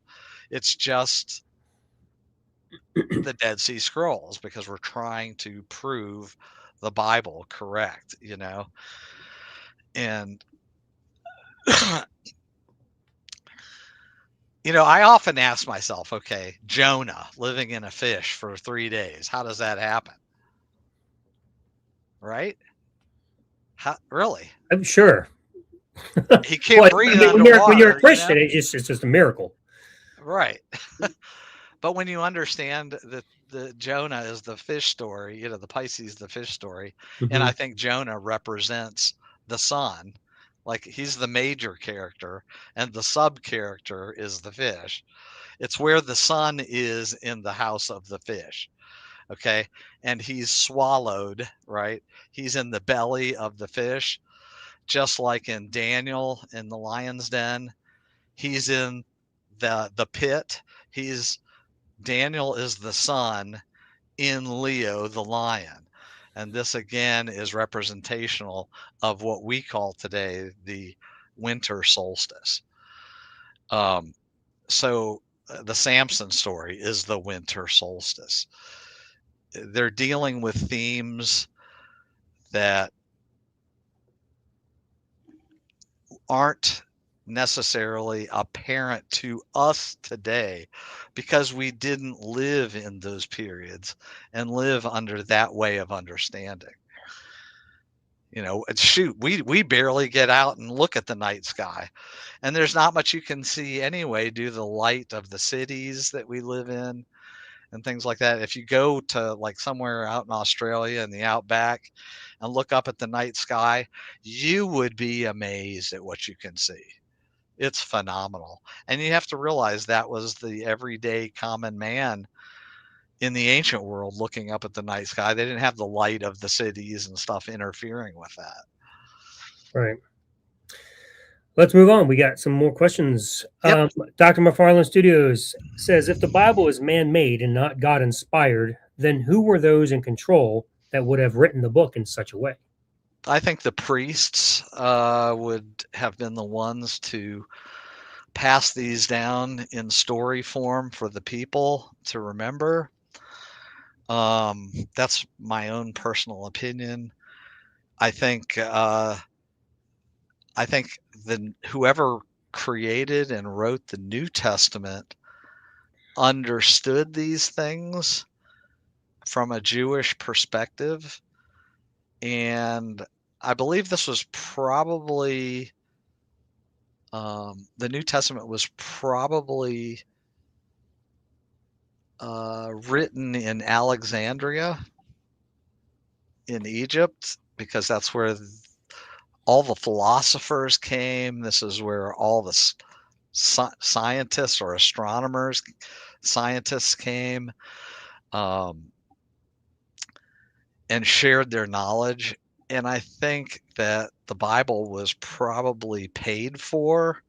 It's just the Dead Sea Scrolls because we're trying to prove the Bible correct, And I often ask myself, okay, Jonah living in a fish for 3 days, how does that happen? Right? How, really? I'm sure. He Well, can't I breathe mean, when you're a underwater, Christian, it's just a miracle. Right. But when you understand that the Jonah is the fish story, the Pisces the fish story, and Hmm. I think Jonah represents the sun, like he's the major character and the sub character is the fish. It's where the sun is in the house of the fish. Okay. And he's swallowed, right? He's in the belly of the fish, just like in Daniel in the lion's den. He's in the pit. He's Daniel is the sun in Leo, the lion. And this again is representational of what we call today the winter solstice. Um, so the Samson story is the winter solstice. They're dealing with themes that aren't necessarily apparent to us today because we didn't live in those periods and live under that way of understanding. Shoot, we barely get out and look at the night sky, and there's not much you can see anyway due to the light of the cities that we live in and things like that. If you go to like somewhere out in Australia in the outback and look up at the night sky, you would be amazed at what you can see. It's phenomenal. And you have to realize that was the everyday common man in the ancient world looking up at the night sky. They didn't have the light of the cities and stuff interfering with that. Right. Let's move on. We got some more questions. Yep. Dr. McFarland Studios says, if the Bible is man made and not God inspired, then who were those in control that would have written the book in such a way? I think the priests would have been the ones to pass these down in story form for the people to remember. That's my own personal opinion. I think I think whoever created and wrote the New Testament understood these things from a Jewish perspective, and I believe this was probably the New Testament was probably written in Alexandria in Egypt because that's where all the philosophers came. This is where all the scientists or astronomers, scientists came um, and shared their knowledge. And I think that the Bible was probably paid for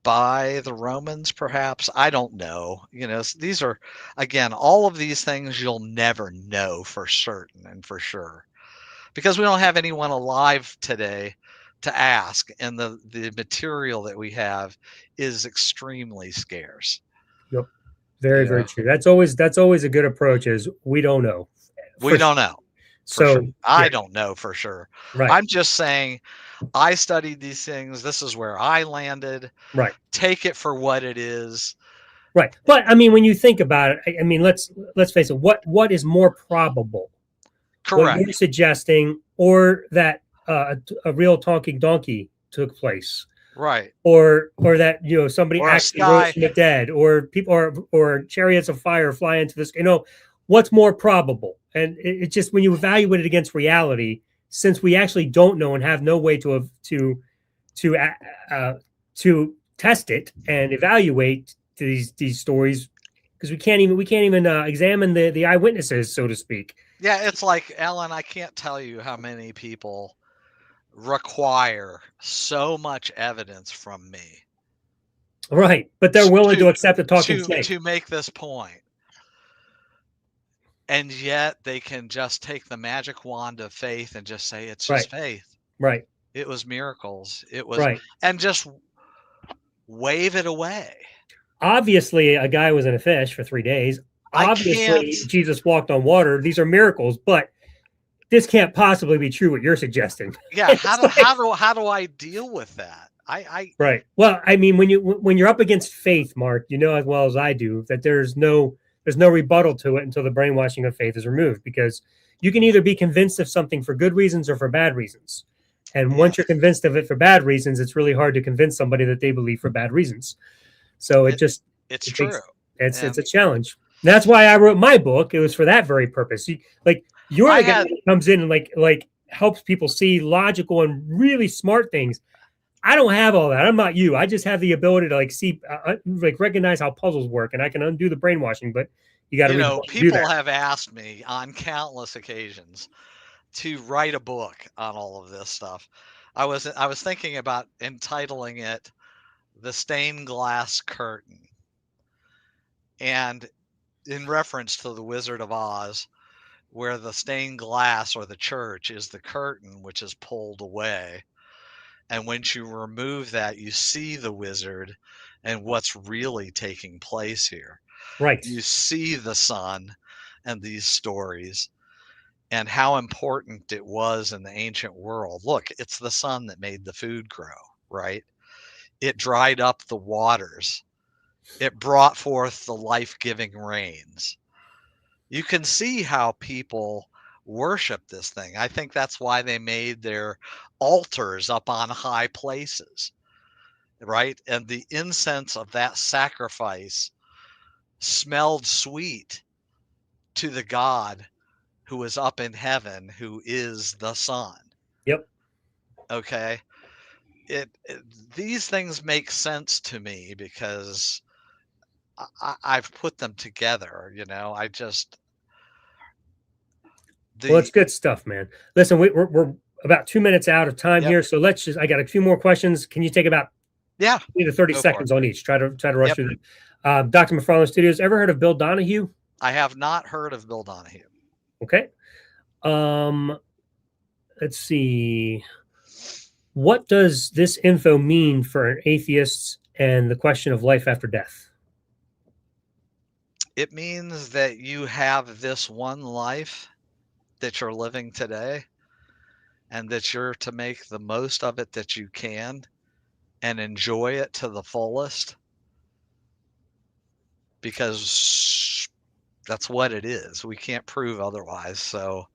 by the Romans, perhaps. I don't know. These are, again, all of these things you'll never know for certain and for sure because we don't have anyone alive today to ask. And the material that we have is extremely scarce. Yep. Very, You very know, true. That's always a good approach is we don't know we for don't sure. know for sure. So yeah, I don't know for sure. right, I'm just saying I studied these things. This is where I landed. right, Take it for what it is. right. But I mean, when you think about it, I mean, let's face it. What is more probable? What Correct. you're suggesting, or that a real talking donkey took place, Right. or that somebody Or a actually rose sky. from the dead, or people, or chariots of fire fly into this. What's more probable? And it's just when you evaluate it against reality, since we actually don't know and have no way to uh, to test it and evaluate these stories, because we can't even examine the eyewitnesses, so to speak. Yeah, it's like, Ellen, I can't tell you how many people require so much evidence from me Right, but they're willing to to accept a talking snake. to make this point. And yet they can just take the magic wand of faith and just say it's Right, just faith. right, It was miracles. It was, right. and just wave it away. Obviously, a guy was in a fish for 3 days. I can't. Obviously, Jesus walked on water. These are miracles, but this can't possibly be true. What you're suggesting? Yeah, It's like, how do I deal with that? right. Well, I mean, when you're up against faith, Mark, you know as well as I do that there's no rebuttal to it until the brainwashing of faith is removed, because you can either be convinced of something for good reasons or for bad reasons. And once you're Yes, convinced of it for bad reasons, it's really hard to convince somebody that they believe for bad reasons. So it it's it true. takes it's And a challenge. That's why I wrote my book. It was for that very purpose. You're I the guy had, that comes in and like helps people see logical and really smart things. I don't have all that. I'm not you. I just have the ability to see recognize how puzzles work, and I can undo the brainwashing. But you got to read the book to do people that. have asked me on countless occasions to write a book on all of this stuff. I was thinking about entitling it "The Stained Glass Curtain," and in reference to the Wizard of Oz, where the stained glass or the church is the curtain which is pulled away. And when you remove that, you see the wizard and what's really taking place here. Right. You see the sun and these stories and how important it was in the ancient world. Look, it's the sun that made the food grow, right? It dried up the waters. It brought forth the life-giving rains. You can see how people worship this thing. I think that's why they made their altars up on high places, right? And the incense of that sacrifice smelled sweet to the God who is up in heaven, who is the sun. Yep. Okay. It these things make sense to me because I've put them together, I just, Well, it's the, good stuff, man. Listen, we're about 2 minutes out of time yep, here, so I got a few more questions. Can you take about yeah, 20 to 30 go for it. seconds on each? Try to rush Yep. through them. Dr. McFarland Studios. Ever heard of Bill Donahue? I have not heard of Bill Donahue. Okay. Um, let's see. What does this info mean for atheists and the question of life after death? It means that you have this one life that you're living today and that you're to make the most of it that you can and enjoy it to the fullest because that's what it is. We can't prove otherwise. So,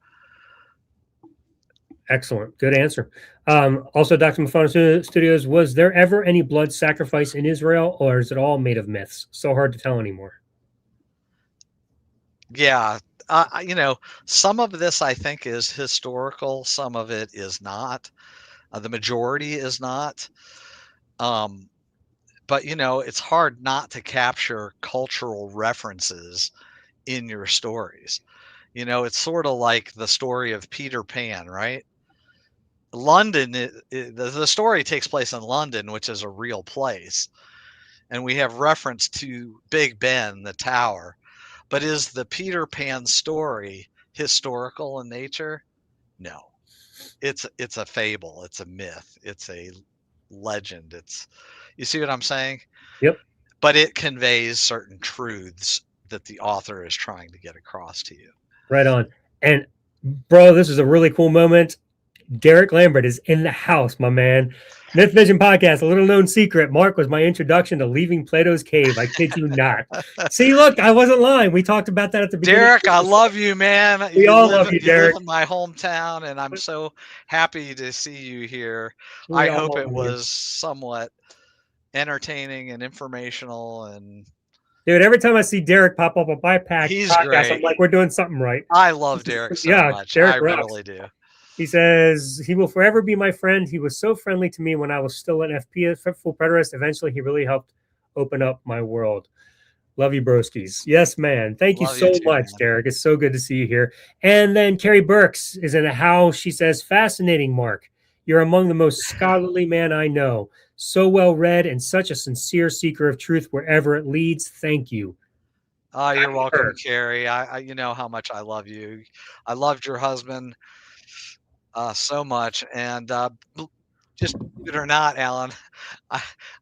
Excellent. Good answer. Also, Dr. Mufano Studios, was there ever any blood sacrifice in Israel, or is it all made of myths? So hard to tell anymore. yeah, some of this I think is historical, some of it is not. The majority is not. But it's hard not to capture cultural references in your stories. It's sort of like the story of Peter Pan, right? London, the story takes place in London, which is a real place. And we have reference to Big Ben, the tower. But is the Peter Pan story historical in nature? No. It's a fable, it's a myth, it's a legend. You see what I'm saying? Yep. But it conveys certain truths that the author is trying to get across to you. Right on. And bro, this is a really cool moment. Derek Lambert is in the house, my man. Myth Vision Podcast, a little known secret. Mark was my introduction to leaving Plato's cave. I kid you not. See, look, I wasn't lying. We talked about that at the beginning. Derek, I love you, man. We all love you, Derek. You live in my hometown, and I'm so happy to see you here. We I all hope it love you. was somewhat entertaining and informational. And dude, every time I see Derek pop up on my he's podcast, great. I'm like, we're doing something right. I love Derek so much. Derek I rocks. really do. He says, he will forever be my friend. He was so friendly to me when I was still an FP, full preterist. Eventually, he really helped open up my world. Love you, broskies. Yes, man. Thank you so much, Derek. It's so good to see you here. And then Carrie Burks is in the house. She says, fascinating, Mark. You're among the most scholarly man I know. So well read and such a sincere seeker of truth wherever it leads. Thank you. Oh, you're welcome, Carrie. I you know how much I love you. I loved your husband so much. And just believe it or not, Alan,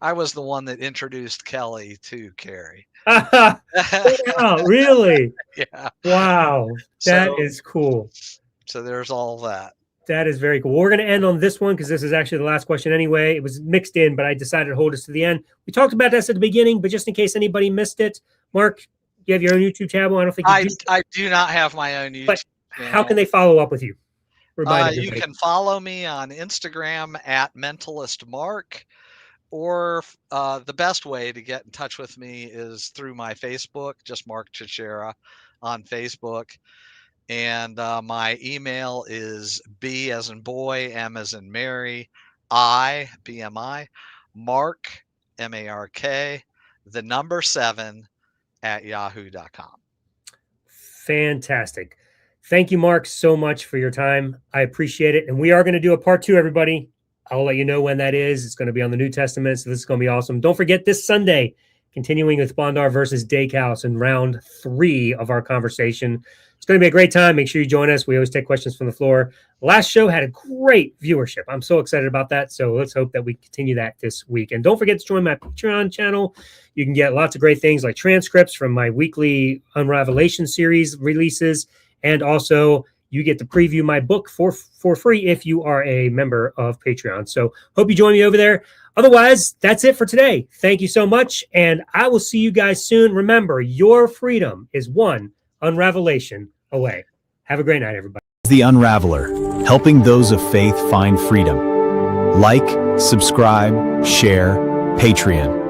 I was the one that introduced Kelly to Carrie. Wow, really? Yeah. Wow. That is cool. So there's all that. That is very cool. We're going to end on this one because this is actually the last question anyway. It was mixed in, but I decided to hold us to the end. We talked about this at the beginning, but just in case anybody missed it, Mark, you have your own YouTube channel. I don't think I do not have my own YouTube channel. How can they follow up with you? You can follow me on Instagram at mentalistmark, or the best way to get in touch with me is through my Facebook, just Mark Chiacchira on Facebook. And my email is B as in boy, M as in Mary, BMI, Mark, MARK, the number 7 at yahoo.com. Fantastic. Thank you, Mark, so much for your time. I appreciate it. And we are going to do a part 2, everybody. I'll let you know when that is. It's going to be on the New Testament, so this is going to be awesome. Don't forget this Sunday, continuing with Bondar versus Dakehouse in round 3 of our conversation. It's going to be a great time. Make sure you join us. We always take questions from the floor. Last show had a great viewership. I'm so excited about that. So let's hope that we continue that this week. And don't forget to join my Patreon channel. You can get lots of great things like transcripts from my weekly Unravelation series releases. And also you get to preview my book for free if you are a member of Patreon. So hope you join me over there. Otherwise, that's it for today. Thank you so much. And I will see you guys soon. Remember, your freedom is one Unravelation away. Have a great night, everybody. The Unraveler, helping those of faith find freedom. Like, subscribe, share, Patreon.